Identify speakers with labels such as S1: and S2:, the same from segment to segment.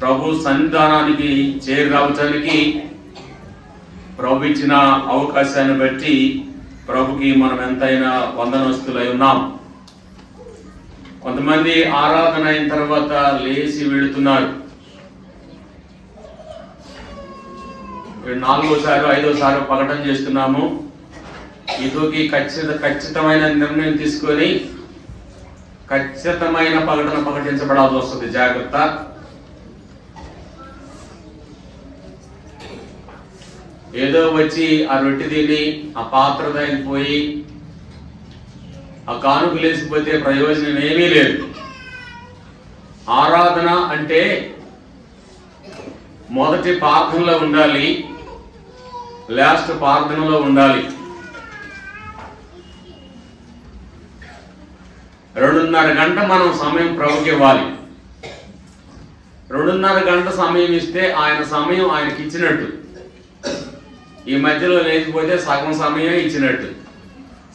S1: ప్రభు సన్నిధానానికి చేరి రావటానికి ప్రభు ఇచ్చిన అవకాశాన్ని బట్టి ప్రభుకి మనం ఎంతైనా వందనస్తులై ఉన్నాం. కొంతమంది ఆరాధన అయిన తర్వాత లేచి వెళుతున్నారు. 4వ సారి 5వ సారి ప్రకటన చేస్తున్నాము. ఇదికి ఖచ్చితమైన నిర్ణయం తీసుకొని ఖచ్చితమైన ప్రకటన ప్రకటించబడాల్సి వస్తుంది. జాగ్రత్త. ఏదో వచ్చి ఆ రొట్టె తిని ఆ పాత్ర తగిలిపోయి ఆ కానుక లేచిపోతే ప్రయోజనం ఏమీ లేదు. ఆరాధన అంటే మొదటి ప్రార్థనలో ఉండాలి, లాస్ట్ ప్రార్థనలో ఉండాలి. 2:30 గంట మనం సమయం ప్రభుకి ఇవ్వాలి. 2:30 గంట సమయం ఇస్తే ఆయన సమయం ఆయనకి ఇచ్చినట్టు. ఈ మధ్యలో లేకపోతే సగం సమయం ఇచ్చినట్టు.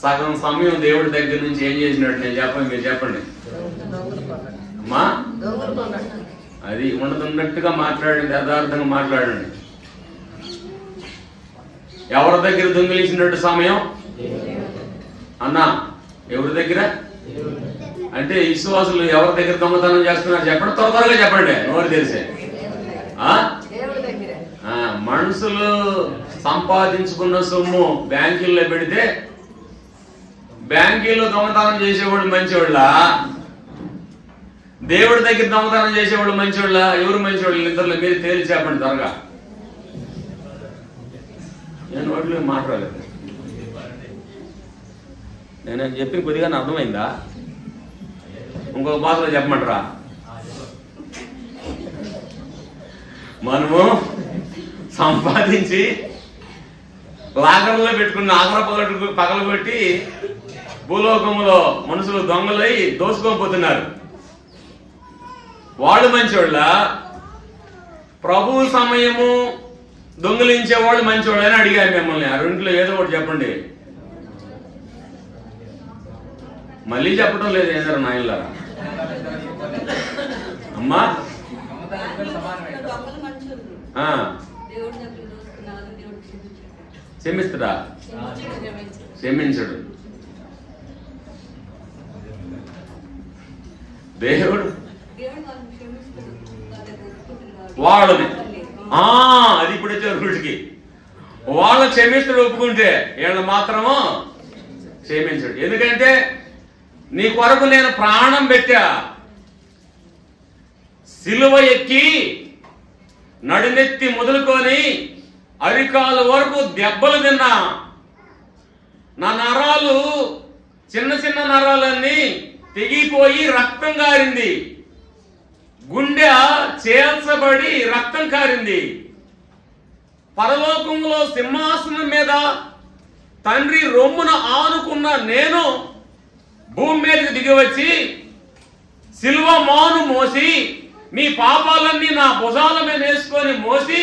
S1: సగం సమయం దేవుడి దగ్గర నుంచి ఏం చేసినట్టు నేను చెప్పండి, మీరు చెప్పండి అమ్మా. అది ఉండదున్నట్టుగా మాట్లాడండి, యథార్థంగా మాట్లాడండి. ఎవరి దగ్గర దొంగిలించినట్టు సమయం అన్నా? ఎవరి దగ్గర అంటే విశ్వాసులు ఎవరి దగ్గర దొంగతనం చేస్తున్నారు చెప్పండి, త్వరగా చెప్పండి, నోరు తెలిసే. మనుషులు సంపాదించుకున్న సొమ్ము బ్యాంకుల్లో పెడితే బ్యాంకుల్లో దొంగతనం చేసేవాళ్ళు మంచివాళ్ళ, దేవుడి దగ్గర దొంగతనం చేసేవాళ్ళు మంచివాళ్ళ? ఎవరు మంచివాళ్ళు? ఇద్దరు మీరు తేల్చి చెప్పండి త్వరగా. నేను వాటిలో మాట్లాడలేదు. నేను చెప్పి కొద్దిగా అర్థమైందా? ఇంకొక భాషలో చెప్పమంటారా? మనము సంపాదించి లాగర్లో పెట్టుకున్న ఆగ్ర పగలగొట్టి భూలోకములో మనుషులు దొంగలై దోసుకోపోతున్నారు. వాళ్ళు మంచివాళ్ళ? ప్రభు సమయము దొంగిలించే వాళ్ళు మంచివాళ్ళు అని అడిగారు మిమ్మల్ని. ఆ రెంట్లో ఏదో ఒకటి చెప్పండి. మళ్ళీ చెప్పడం లేదు ఏదైనా నాయనలారా అమ్మా. క్షమిస్తుడా? క్షమించడు దేవుడు వాళ్ళని. అది ఇప్పుడు వచ్చారు వీటికి. వాళ్ళు క్షమిస్తుడు ఒప్పుకుంటే వీళ్ళు మాత్రము క్షమించడు. ఎందుకంటే నీ కొరకు నేను ప్రాణం పెట్టా, సిలువ ఎక్కి నడునెత్తి మొదలుకొని అరికాల వరకు దెబ్బలు తిన్నా. నా నరాలు చిన్న చిన్న నరాలన్నీ తెగిపోయి రక్తం కారింది. గుండె చేల్చబడి రక్తం కారింది. పరలోకంలో సింహాసనం మీద తండ్రి రొమ్మున ఆనుకున్న నేను భూమి మీదకి దిగి వచ్చి సిలువ మాను మోసి మీ పాపాలన్నీ నా భుజాల మీద వేసుకొని మోసి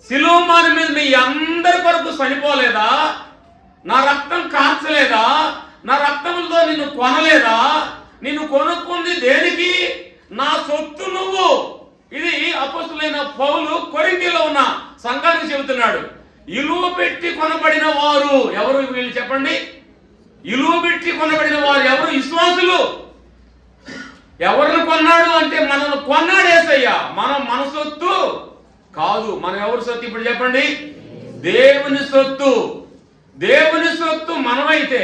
S1: సిలువ మాను మీద మీ అందరి కొరకు చనిపోలేదా? నా రక్తం కార్చలేదా? నా రక్తంతో నిన్ను కొనలేదా? నిన్ను కొనుక్కుంది దేనికి? నా సొత్తు నువ్వు. ఇది అపొస్తలుడైన పౌలు కొరింథీలో ఉన్న సంఘానికి చెబుతున్నాడు. ఇలువ పెట్టి కొనబడిన వారు ఎవరు? వీళ్ళు చెప్పండి. ఇలువ పెట్టి కొనబడిన వారు ఎవరు? విశ్వాసులు. ఎవరిని కొన్నాడు అంటే మనల్ని కొన్నాడు యేసయ్య. మన సొత్తు కాదు. మనం ఎవరి సొత్తు ఇప్పుడు చెప్పండి? దేవుని సొత్తు. దేవుని సొత్తు మనమైతే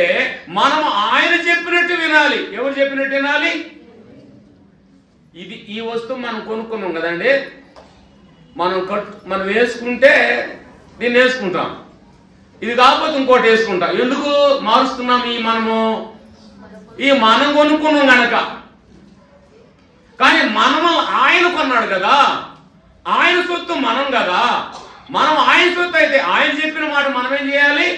S1: మనం ఆయన చెప్పినట్టు వినాలి. ఎవరు చెప్పినట్టు వినాలి? ఈ వస్తువు మనం కొనుక్కున్నాం కదండి, మనం వేసుకుంటే దీన్ని వేసుకుంటాం, ఇది కాకపోతే ఇంకోటి వేసుకుంటాం. ఎందుకు మారుస్తున్నాం? మనం కొనుక్కున్నాం గనక. కానీ మనము ఆయన కొన్నాడు కదా, ఆయన సొత్తు మనం కదా. మనం ఆయన సొత్తు అయితే ఆయన చెప్పిన మాట మనం ఏం చేయాలి?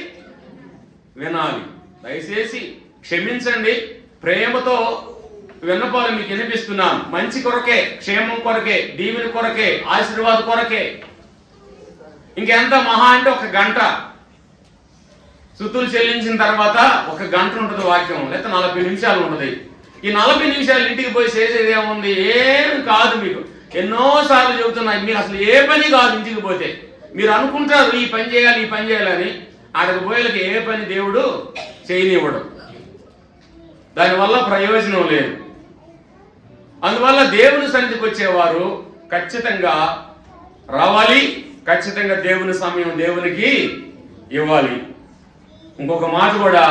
S1: వినాలి. దయచేసి క్షమించండి. ప్రేమతో విన్నపాలు మీకు వినిపిస్తున్నాను. మంచి కొరకే, క్షేమం కొరకే, దీవెన కొరకే, ఆశీర్వాద కొరకే. ఇంకెంత మహా అంటే 1 గంట స్తుతులు చెల్లించిన తర్వాత 1 గంట ఉంటుంది వాక్యం, లేకపోతే 40 నిమిషాలు ఉంటుంది. ఈ 40 నిమిషాలు ఇంటికి పోయి చేసేది ఏముంది? ఏం కాదు. మీకు ఎన్నోసార్లు చెబుతున్నా, మీకు అసలు ఏ పని కాదు. ఇంటికి పోతే మీరు అనుకుంటారు ఈ పని చేయాలి ఈ పని చేయాలని, ఆడకు పోయేలకి ఏ పని దేవుడు చేయనివ్వడు. దానివల్ల ప్రయోజనం లేదు. అందువల్ల దేవుని సన్నిధికి వచ్చేవారు ఖచ్చితంగా రావాలి, ఖచ్చితంగా దేవుని సమయం దేవునికి ఇవ్వాలి. ఇంకొక మాట కూడా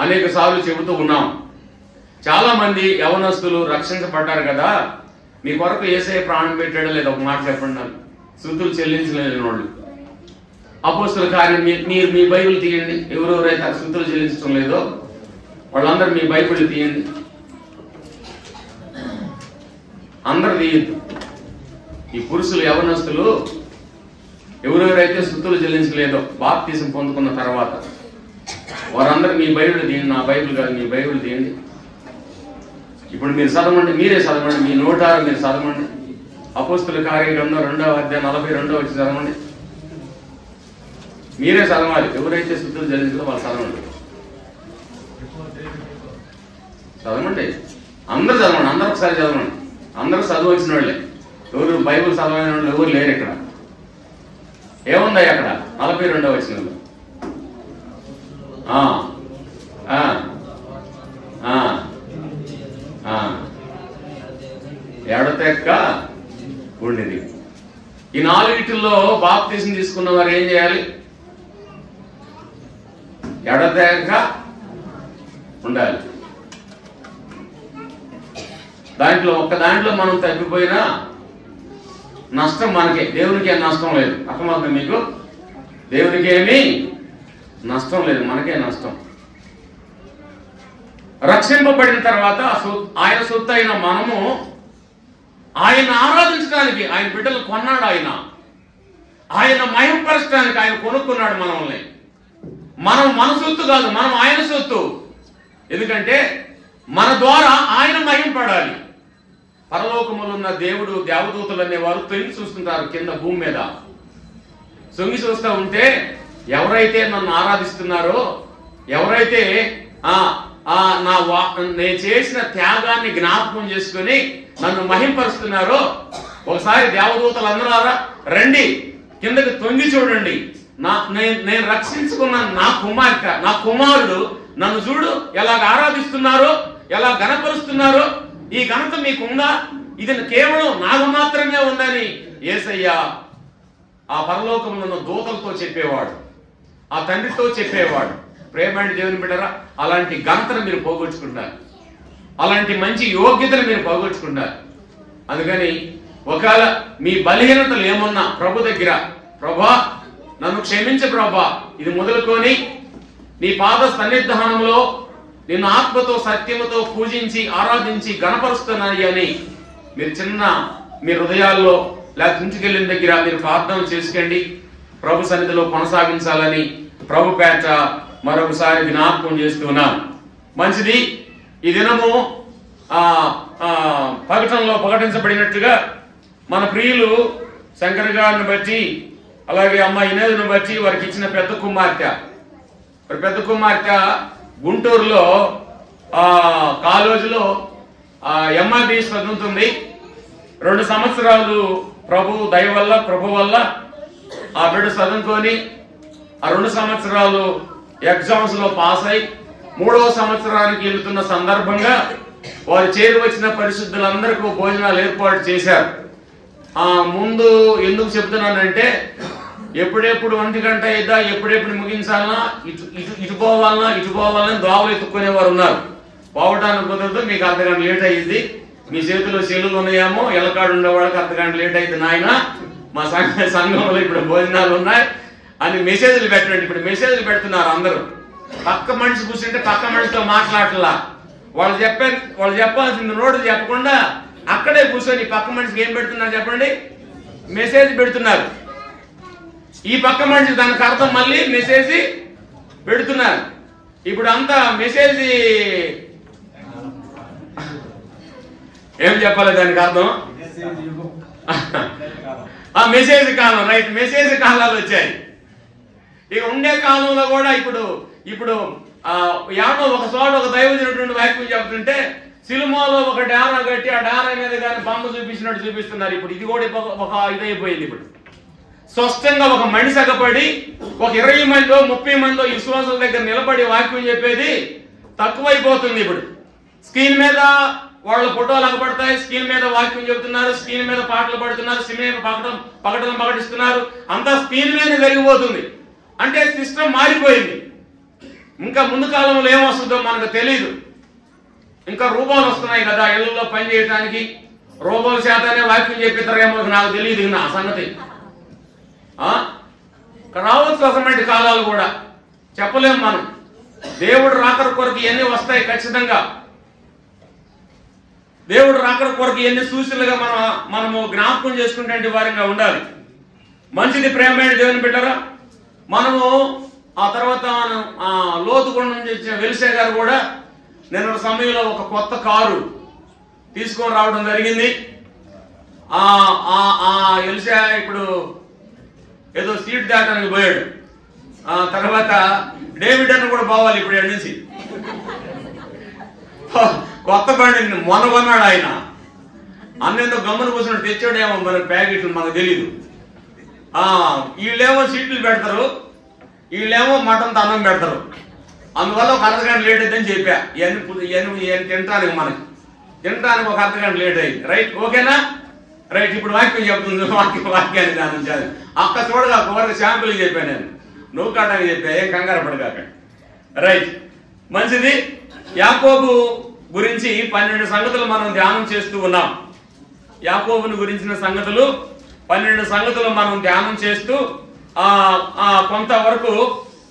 S1: అనేక సార్లు చెబుతూ ఉన్నాం. చాలా మంది యవనస్తులు రక్షించబడ్డారు కదా, మీ కొరకు యేసయ్య ప్రాణం పెట్టాడో లేదా ఒక మాట చెప్పండి. నాకు స్తుతులు చెల్లించలేని వాళ్ళు. అపోస్తుల కార్యం మీరు మీ బైబిల్ తీయండి. ఎవరెవరైతే స్తుతులు చెల్లించడం లేదో వాళ్ళందరూ మీ బైబిల్ తీయండి. అందరు తీయద్దు. ఈ పురుషులు యవనస్తులు ఎవరెవరైతే స్తుతులు చెల్లించలేదో బాప్తిజం పొందుకున్న తర్వాత వారందరూ మీ బైబిల్ తీయండి. నా బైబిల్ కాదు, మీ బైబిల్ తీయండి. ఇప్పుడు మీరు చదవండి, మీరే చదవండి, మీ నోటారు మీరు చదవండి. అపోస్తుల కార్యం 2వ అధ్యాయం 42 వచ్చి చదవండి. మీరే చదవాలి. ఎవరైతే స్తుతులు చెల్లించాలో వాళ్ళు చదవండి. చదవండి, అందరూ చదవండి, అందరూ ఒకసారి చదవండి. అందరూ చదువు వచ్చిన వాళ్ళే, ఎవరు బైబిల్ చదవని వాళ్ళు ఎవరు లేరు ఇక్కడ. ఏముంది అక్కడ 42వ వచనంలో? ఎడతెక్క ఉండేది. ఈ 4 బాప్తిజం తీసుకున్న వారు ఏం చేయాలి? ఎడతెక్క ఉండాలి. ఒక్క దాంట్లో మనం తప్పిపోయినా నష్టం మనకే, దేవునికి ఏం నష్టం లేదు. అర్థమవుతుంది మీకు? దేవునికి ఏమీ నష్టం లేదు, మనకే నష్టం. రక్షింపబడిన తర్వాత ఆయన సొత్తు అయిన మనము ఆయన ఆరాధించడానికి ఆయన బిడ్డలు కొన్నాడు. ఆయన మహిమపరచడానికి ఆయన కొనుక్కున్నాడు మనల్ని. మనం మన సొత్తు కాదు, మనం ఆయన సొత్తు. ఎందుకంటే మన ద్వారా ఆయన మహిమపడాలి. పరలోకములో ఉన్న దేవుడు, దేవదూతలు అనేవారు తొంగి చూస్తుంటారు కింద భూమి మీద. సొంగి చూస్తూ ఉంటే ఎవరైతే నన్ను ఆరాధిస్తున్నారో, ఎవరైతే నేను చేసిన త్యాగాన్ని జ్ఞాపకం చేసుకుని నన్ను మహింపరుస్తున్నారో, ఒకసారి దేవదూతలు అందరారా రండి కిందకి తొంగి చూడండి. నేను రక్షించుకున్న నా కుమార్తె, నా కుమారుడు నన్ను చూడు ఎలాగ ఆరాధిస్తున్నారో, ఎలా ఘనపరుస్తున్నారో. ఈ ఘనత మీకుందా? ఇది కేవలం నాకు మాత్రమే ఉందని యేసయ్య ఆ పరలోకంలో ఉన్న దూతలతో చెప్పేవాడు, ఆ తండ్రితో చెప్పేవాడు. ప్రేమైన దేవుని బిడ్డరా, అలాంటి ఘనతను మీరు పోగొట్టుకుంటారు, అలాంటి మంచి యోగ్యతను మీరు పోగొట్టుకుంటారు. అందుకని ఒకవేళ మీ బలహీనతలు ఏమున్నా ప్రభు దగ్గర, ప్రభా నన్ను క్షమించు ప్రభా, ఇది మొదలుకొని నీ పాద సన్నిధానంలో నిన్ను ఆత్మతో సత్యముతో పూజించి ఆరాధించి గణపరుస్తున్నాయి అని మీ హృదయాల్లో లేకపోతే ఇంటికెళ్ళిన దగ్గర మీరు ప్రార్థన చేసుకోండి. ప్రభు సన్నిధిలో కొనసాగించాలని ప్రభు పేట మరొకసారి జ్ఞాపకం చేస్తున్నాను. మంచిది. ఈ దినము ప్రకటనలో ప్రకటించబడినట్లుగా మన ప్రియులు శంకర్ గారిని బట్టి, అలాగే అమ్మ ఇనేదును బట్టి వారికి ఇచ్చిన పెద్ద కుమార్తె గుంటూరులో కాలేజీలో MRBS చదువుతుంది. 2 సంవత్సరాలు ప్రభు దయ వల్ల, ప్రభు వల్ల ఆ బిడ్డ చదువుకొని ఆ 2 సంవత్సరాలు ఎగ్జామ్స్ లో పాస్ అయి 3వ సంవత్సరానికి వెళ్తున్న సందర్భంగా వారు చేరి వచ్చిన పరిశుద్ధులందరికీ భోజనాలు ఏర్పాటు చేశారు. ముందు ఎందుకు చెప్తున్నానంటే, ఎప్పుడెప్పుడు 1 గంట అయిద్దా, ఎప్పుడెప్పుడు ముగించాలన్నా, ఇటు పోవాలన్నా దోవలు ఎత్తుక్కునేవారు ఉన్నారు. పోవడానికి కుదరదు, మీకు అర్ధగంట లేట్ అయ్యింది, మీ చేతిలో సెల్లులు ఉన్నాయేమో, ఎల్లకాడు ఉండేవాళ్ళకి అర్ధగంట లేట్ అయితే నాయన మా సంఘంలో ఇప్పుడు భోజనాలు ఉన్నాయి అని మెసేజ్లు పెట్టండి. ఇప్పుడు మెసేజ్లు పెడుతున్నారు అందరూ. పక్క మనిషి కూర్చుంటే పక్క మనిషితో మాట్లాడలా, వాళ్ళు చెప్పాల్సింది నోటు చెప్పకుండా అక్కడే కూర్చొని పక్క మనిషికి ఏం పెడుతున్నారు చెప్పండి? మెసేజ్ పెడుతున్నారు. ఈ పక్క మనిషి దానికి అర్థం మళ్ళీ మెసేజ్ పెడుతున్నారు. ఇప్పుడు అంతా మెసేజ్ ఏం చెప్పాలి దానికి అర్థం? మెసేజ్ కాలం, రైట్. మెసేజ్ కాలాలు వచ్చాయి. ఇక ఉండే కాలంలో కూడా ఇప్పుడు ఏమో ఒక చోట ఒక దైవజనుడు వాక్యం చెప్తుంటే సినిమాలో ఒక డారా కట్టి ఆ డారా మీద కానీ బొమ్మ చూపించినట్టు చూపిస్తున్నారు. ఇప్పుడు ఇది కూడా ఒక ఇదైపోయింది. ఇప్పుడు స్పష్టంగా ఒక మనిషి అగపడి ఒక 20 మందో 30 మందో విశ్వాసుల దగ్గర నిలబడి వాక్యం చెప్పేది తక్కువైపోతుంది. ఇప్పుడు స్క్రీన్ మీద వాళ్ళ ఫోటోలు అగపడతాయి, స్క్రీన్ మీద వాక్యం చెబుతున్నారు, స్క్రీన్ మీద పాటలు పడుతున్నారు, సినిమా ప్రకటిస్తున్నారు, అంతా స్క్రీన్ మీద జరిగిపోతుంది. అంటే సిస్టమ్ మారిపోయింది. ఇంకా ముందు కాలంలో ఏమొస్తుందో మనకు తెలియదు. ఇంకా రూపాలు వస్తున్నాయి కదా ఇళ్లలో పని చేయడానికి, రూపాల శాతాన్ని వాక్యం చెప్పిస్తారేమో నాకు తెలియదు నా సంగతి. రావచ్చు అటువంటి కాలాలు కూడా చెప్పలేము మనం. దేవుడు రాకడ కొరకు ఎన్ని వస్తాయి ఖచ్చితంగా. దేవుడు రాకడ కొరకు ఎన్ని సూచనలుగా మనము జ్ఞాపకం చేసుకునే వారిగా ఉండాలి. మంచిది ప్రేమైన దేవుని బిడ్డరా. మనము ఆ తర్వాత లోతుకొండ నుంచి వచ్చిన వెలిసే గారు కూడా నిన్న సమయంలో ఒక కొత్త కారు తీసుకొని రావడం జరిగింది. వెలిసే ఇప్పుడు ఏదో సీట్ దాటానికి పోయాడు. తర్వాత డేవిడ్ అని కూడా పోవాలి ఇప్పుడు ఎక్కడి నుంచి. కొత్త బండి మొన్న కొన్నాడు ఆయన. అన్నేందో గమ్మున కూర్చున్నాడు, తెచ్చాడేమో మన ప్యాకెట్లు మనకు తెలీదు. వీళ్ళేమో సీట్లు పెడతారు, వీళ్ళేమో మటన్ అన్నం పెడతారు. అందువల్ల ఒక అర్ధగంట లేట్ అయిందని చెప్పా. ఇవన్నీ తినటానికి తినటానికి ఒక అర్ధగంట లేట్ అయింది. రైట్, ఓకేనా? రైట్. ఇప్పుడు వాక్యం చెప్తుంది. వాక్యాన్ని ధ్యానించాలి. అక్క చూడగా కూరకు శాంపుల్ చెప్పాను నేను, నువ్వు కాటానికి చెప్పా, ఏం కంగారు పడగాక. రైట్, మంచిది. యాకోబు గురించి 12 సంగతులు మనం ధ్యానం చేస్తూ ఉన్నాం. యాకోబుని గురించిన సంగతులు 12 సంగతులు మనం ధ్యానం చేస్తూ కొంతవరకు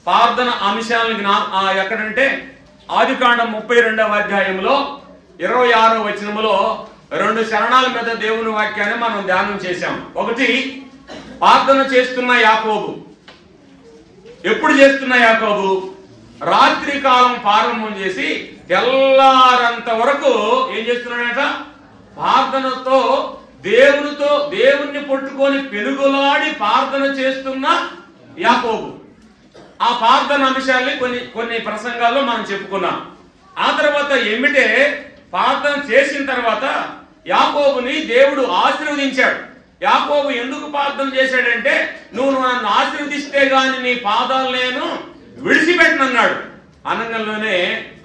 S1: ప్రార్థన అంశాలను ఎక్కడంటే ఆదికాండం 32వ అధ్యాయంలో 26వ వచనములో 2 శరణాల మీద దేవుని వాక్యాన్ని మనం ధ్యానం చేశాం. ఒకటి, ప్రార్థన చేస్తున్న యాకోబు. ఎప్పుడు చేస్తున్న యాకోబు? రాత్రి కాలం ప్రారంభం చేసి తెల్లారంత వరకు ఏం చేస్తున్నాడట? ప్రార్థనతో దేవుణ్ణి పట్టుకొని పెనుగులాడి ప్రార్థన చేస్తున్న యాకోబు. ఆ ప్రార్థన అంశాన్ని కొన్ని ప్రసంగాల్లో మనం చెప్పుకున్నాం. ఆ తర్వాత ఏమిటే ప్రార్థన చేసిన తర్వాత యాకోబుని దేవుడు ఆశీర్వదించాడు. యాకోబు ఎందుకు ప్రార్థన చేశాడంటే, నువ్వు నన్ను ఆశీర్వదిస్తే గాని నీ పాదాలు నేను విడిచిపెట్టనన్నాడు. అనగంలోనే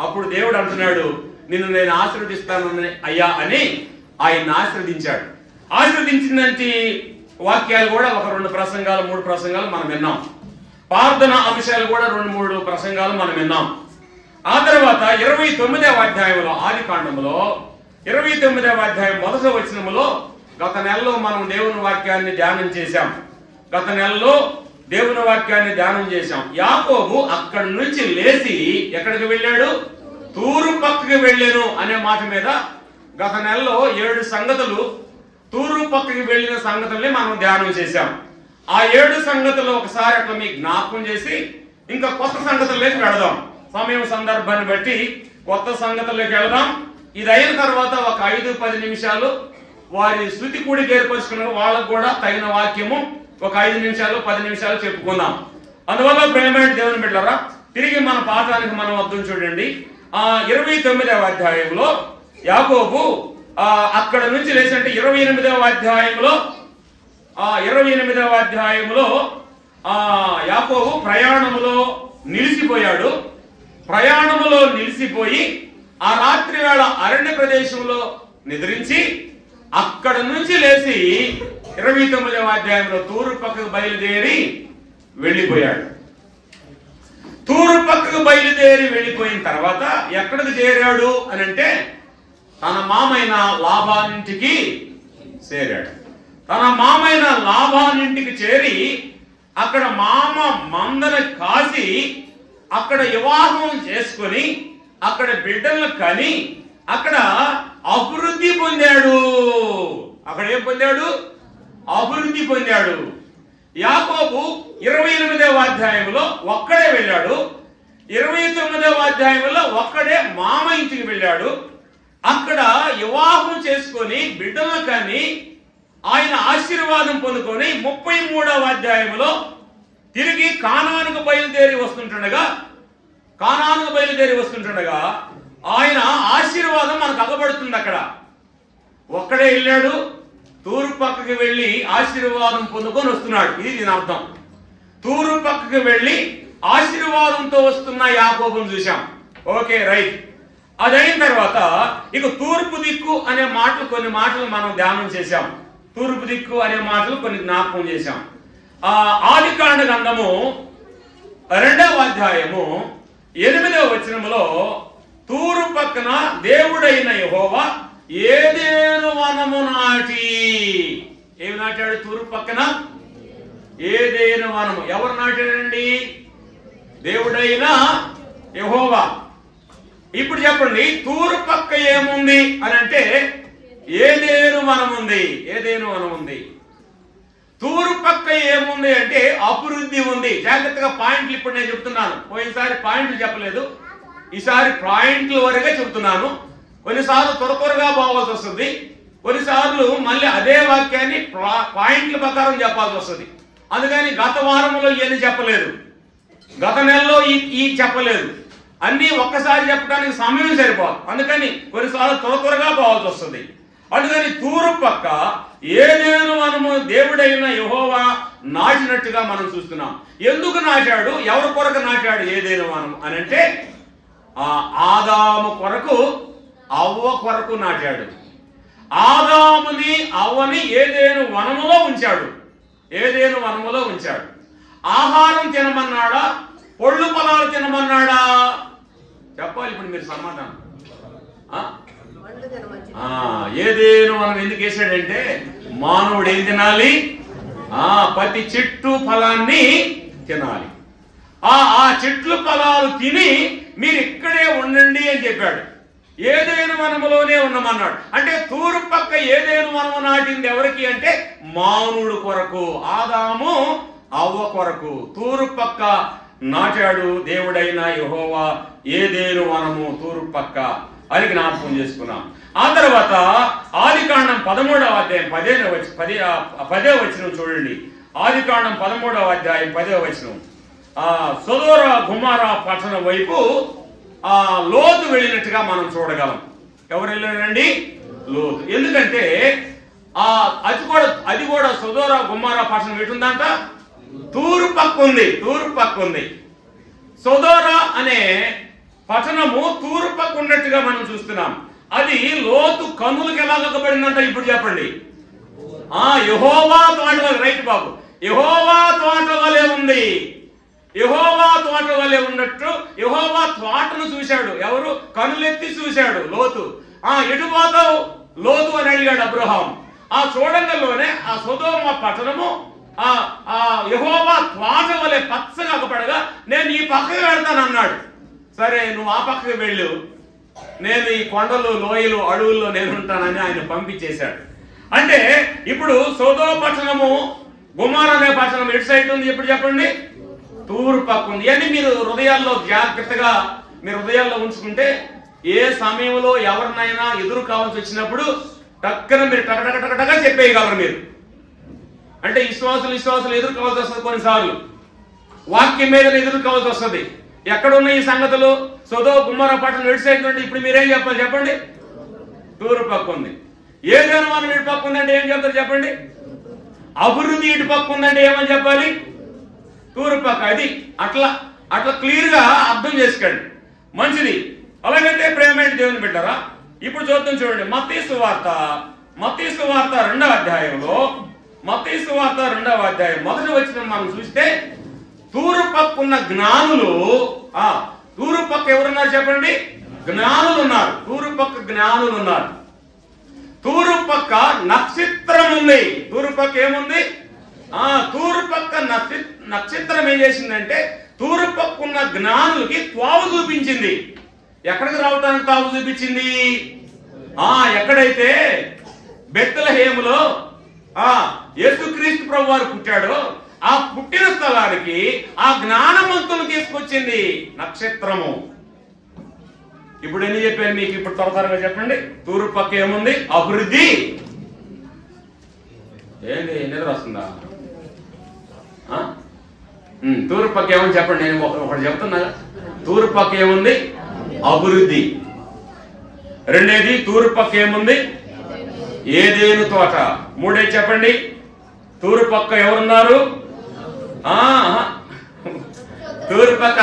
S1: అప్పుడు దేవుడు అంటున్నాడు, నిన్ను నేను ఆశీర్వదిస్తాను అయ్యా అని ఆయన ఆశీర్వదించాడు. ఆశీర్వదించినటువంటి వాక్యాలు కూడా ఒక 2 ప్రసంగాలు 3 ప్రసంగాలు మనం విన్నాం. ప్రార్థన అంశాలు కూడా 2-3 ప్రసంగాలు మనం విన్నాం. ఆ తర్వాత 29వ అధ్యాయంలో ఆదికాండంలో 29వ అధ్యాయం 1వ వచనములో గత నెలలో మనం దేవుని వాక్యాన్ని ధ్యానం చేశాం. యాకోబు అక్కడి నుంచి లేచి ఎక్కడికి వెళ్ళాడు? తూరు పక్కకి వెళ్ళాను అనే మాట మీద గత నెలలో 7 సంగతులు తూరు పక్కకి వెళ్ళిన సంగతుల్ని మనం ధ్యానం చేశాం. ఆ 7 సంగతులు ఒకసారి అట్లా మీకు జ్ఞాపకం చేసి ఇంకా కొత్త సంగతుల్లోకి వెళదాం. సమయం సందర్భాన్ని బట్టి కొత్త సంగతుల్లోకి వెళదాం. ఇది అయిన తర్వాత ఒక 5-10 నిమిషాలు వారి శృతి కూడికి ఏర్పరచుకున్న వాళ్ళకు కూడా తగిన వాక్యము ఒక 5 నిమిషాలు 10 నిమిషాలు చెప్పుకుందాం. అందువల్ల ప్రేమైన దేవుని బిడ్డలారా, తిరిగి మన పాఠానికి మనం వద్దాం. చూడండి, 29వ అధ్యాయంలో యాకోబు అక్కడ నుంచి లేచంటే 28వ అధ్యాయంలో యాకోబు ప్రయాణములో నిలిచిపోయి ఆ రాత్రి వేళ అరణ్య ప్రదేశంలో నిద్రించి అక్కడ నుంచి లేచి 29వ అధ్యాయంలో తూరు పక్కకు బయలుదేరి వెళ్ళిపోయాడు. తూరు పక్కకు బయలుదేరి వెళ్ళిపోయిన తర్వాత ఎక్కడికి చేరాడు అని అంటే తన మామైన లాబానింటికి చేరాడు. తన మామైన లాబానింటికి చేరి అక్కడ మామ మందను కాసి అక్కడ వివాహం చేసుకొని అక్కడ బిడ్డలను కని అక్కడ అభివృద్ధి పొందాడు. అక్కడ ఏం పొందాడు? అభివృద్ధి పొందాడు. యాకోబు 28వ అధ్యాయంలో ఒక్కడే వెళ్ళాడు. 29వ అధ్యాయంలో ఒక్కడే మామ ఇంటికి వెళ్ళాడు. అక్కడ వివాహం చేసుకొని బిడ్డలను కని ఆయన ఆశీర్వాదం పొందుకొని 33వ అధ్యాయంలో తిరిగి కానానుకు బయలుదేరి వస్తుంటుండగా ఆయన ఆశీర్వాదం మనకు అగబడుతుంది. అక్కడ ఒక్కడే వెళ్ళాడు, తూర్పు పక్కకి వెళ్ళి ఆశీర్వాదం పొందుకొని వస్తున్నాడు. ఇది దీని అర్థం. తూర్పు పక్కకి వెళ్ళి ఆశీర్వాదంతో వస్తున్న యాకోబును చూశాం. Okay, right. అదైన తర్వాత ఇక తూర్పు దిక్కు అనే మాటలు, కొన్ని మాటలు మనం ధ్యానం చేశాం. తూర్పు దిక్కు అనే మాటలు కొన్ని జ్ఞాపకం చేశాం. ఆదికాండ గ్రంథము 2వ అధ్యాయము 8వ వచనములో తూర్పు పక్కన దేవుడైన యెహోవా ఏదెను వనము నాటి, ఏమి నాటాడు? తూర్పు పక్కన ఏదెను వనము. ఎవరు నాటాడండి? దేవుడైన యెహోవా. ఇప్పుడు చెప్పండి, తూర్పు పక్క ఏముంది అని అంటే ఏదెను వనం ఉంది. ఏదెను వనం ఉంది. తూర్పు పక్క ఏముంది అంటే అభివృద్ధి ఉంది. జాగ్రత్తగా పాయింట్లు ఇప్పుడు నేను చెప్తున్నాను. పోయినసారి పాయింట్లు చెప్పలేదు, ఈసారి పాయింట్ల వరకే చెప్తున్నాను. కొన్నిసార్లు త్వరగా పోవాల్సి వస్తుంది, కొన్నిసార్లు మళ్ళీ అదే వాక్యాన్ని పాయింట్ల ప్రకారం చెప్పాల్సి వస్తుంది. అందుకని గత వారంలో ఇవన్నీ చెప్పలేదు, గత నెలలో ఈ చెప్పలేదు. అన్నీ ఒక్కసారి చెప్పడానికి సమయం సరిపోదు. అందుకని కొన్నిసార్లు త్వరగా పోవాల్సి వస్తుంది. అందుకని తూర్పు పక్క ఏదెను వనము దేవుడైన యెహోవా నాటినట్టుగా మనం చూస్తున్నాం. ఎందుకు నాటాడు? ఎవరి కొరకు నాటాడు ఏదెను వనం అని అంటే ఆదాము కొరకు, అవ్వ కొరకు నాటాడు. ఆదాముని అవ్వని ఏదెను వనములో ఉంచాడు. ఏదెను వనములో ఉంచాడు. ఆహారం తినమన్నాడా, పొళ్ళు పొలాలు తినమన్నాడా? చెప్పాలి ఇప్పుడు మీరు సమాధానం. ఏదెను వనం ఎందుకు వేసాడంటే మానవుడు ఏం తినాలి? ప్రతి చెట్టు ఫలాన్ని తినాలి. ఆ చెట్లు ఫలాలు తిని మీరు ఇక్కడే ఉండండి అని చెప్పాడు. ఏదెను వనములోనే ఉండమన్నాడు. అంటే తూర్పు పక్క ఏదెను వనము నాటింది ఎవరికి అంటే మానవుడు కొరకు, ఆదాము అవ్వ కొరకు తూర్పు పక్క నాటాడు దేవుడైన యెహోవా ఏదెను వనము తూర్పు పక్క అని జ్ఞాపకం చేసుకున్నాం. ఆ తర్వాత ఆదికాండం 13వ అధ్యాయం 10వ వచనం చూడండి. ఆదికాండం 13వ అధ్యాయం 10వ వచనం. సొదొమ గొమొర్రా పట్టణం వైపు లోతు వెళ్ళినట్టుగా మనం చూడగలం. ఎవరు వెళ్ళారండి? లోతు. ఎందుకంటే అది కూడా సొదొమ గొమొర్రా పట్టణం ఎటుందంట? తూర్పు పక్క ఉంది. తూర్పు పక్క ఉంది. సొదొమ అనే పట్టణము తూర్పు పక్క ఉన్నట్టుగా మనం చూస్తున్నాం. అది లోతు కన్నులకు ఎలా కక్కబడిందంట ఇప్పుడు చెప్పండి. యెహోవా తోట వలె. రైట్ బాబు. యెహోవా తోట వలె ఉంది. యెహోవా తోట వలె ఉన్నట్టు యెహోవా తోటను చూశాడు. ఎవరు? కనులెత్తి చూశాడు లోతు. ఎటు పోతావు లోతు అని అడిగాడు అబ్రహాం. ఆ చూడంగల్లోనే ఆ సొదొమ పట్టణము యెహోవా తోట వలె పచ్చగా అగపడగా నేను ఈ పక్కకి వెళ్తాను అన్నాడు. సరే నువ్వు ఆ పక్కకి వెళ్ళు, నేను ఈ కొండలు లోయలు అడవుల్లో నేను ఉంటానని ఆయన పంపించేశాడు. అంటే ఇప్పుడు సొదొమ పట్టణము గొమొర్రా అనే పట్టణం ఎటు సైడ్ ఉంది ఇప్పుడు చెప్పండి? తూర్పు పక్క ఉంది. అని మీరు హృదయాల్లో జాగ్రత్తగా మీరు హృదయాల్లో ఉంచుకుంటే ఏ సమయంలో ఎవరినైనా ఎదురు కావాల్సి వచ్చినప్పుడు టక్కన మీరు టకటకటకటగా చెప్పేయగలరు మీరు. అంటే విశ్వాసులు ఎదురు కావాల్సి వస్తుంది. కొన్నిసార్లు వాక్యం మీద ఎదురు కావాల్సి వస్తుంది. ఎక్కడున్న ఈ సంగతులు? సొదొమ గొమొర్రా పట్టణం ఎటు సైడ్ నుండి ఇప్పుడు మీరేం చెప్పాలి చెప్పండి? తూర్పు పక్క ఉంది. ఏదెను వనం ఇటు పక్క ఉందంటే ఏం చెప్తారు చెప్పండి? అభివృద్ధి ఇటు పక్క ఉందంటే ఏమని చెప్పాలి? తూర్పు పక్క. అది అట్లా క్లియర్ గా అర్థం చేసుకోండి. మంచిది. అలాగైతే ప్రేమైన దేవుని బిడ్డరా, ఇప్పుడు చూద్దాం. చూడండి మత్తయి సువార్త 2వ అధ్యాయంలో, మత్తయి సువార్త 2వ అధ్యాయం 1వ వచనం మనం చూస్తే తూర్పు పక్క ఉన్న జ్ఞానులు, తూర్పు పక్క ఎవరున్నారు చెప్పండి? జ్ఞానులు ఉన్నారు. తూర్పు పక్క జ్ఞానులు ఉన్నారు. తూర్పు పక్క నక్షత్రం ఉంది. తూర్పు పక్క ఏముంది? తూర్పు పక్క నక్షత్రం ఏం చేసిందంటే తూర్పు పక్క ఉన్న జ్ఞానులకి త్రోవ చూపించింది. ఎక్కడికి రావడానికి త్రోవ చూపించింది? ఎక్కడైతే బెత్లెహేములో యేసుక్రీస్తు ప్రభు వారు పుట్టాడో ఆ పుట్టిన స్థలానికి ఆ జ్ఞానవంతులు తీసుకొచ్చింది నక్షత్రము. ఇప్పుడు ఎన్ని చెప్పాను మీకు? ఇప్పుడు త్వరగా చెప్పండి. తూర్పు పక్క ఏముంది? అభివృద్ధి. ఏంది నిద్ర వస్తుందా? తూర్పు పక్క ఏమని చెప్పండి. నేను ఒకటి చెప్తున్నా. తూర్పు పక్క ఏముంది? అభివృద్ధి. రెండేది తూర్పు పక్క ఏముంది? ఏదేను తోట. మూడేది చెప్పండి. తూర్పు పక్క ఎవరున్నారు? తూర్పు పక్క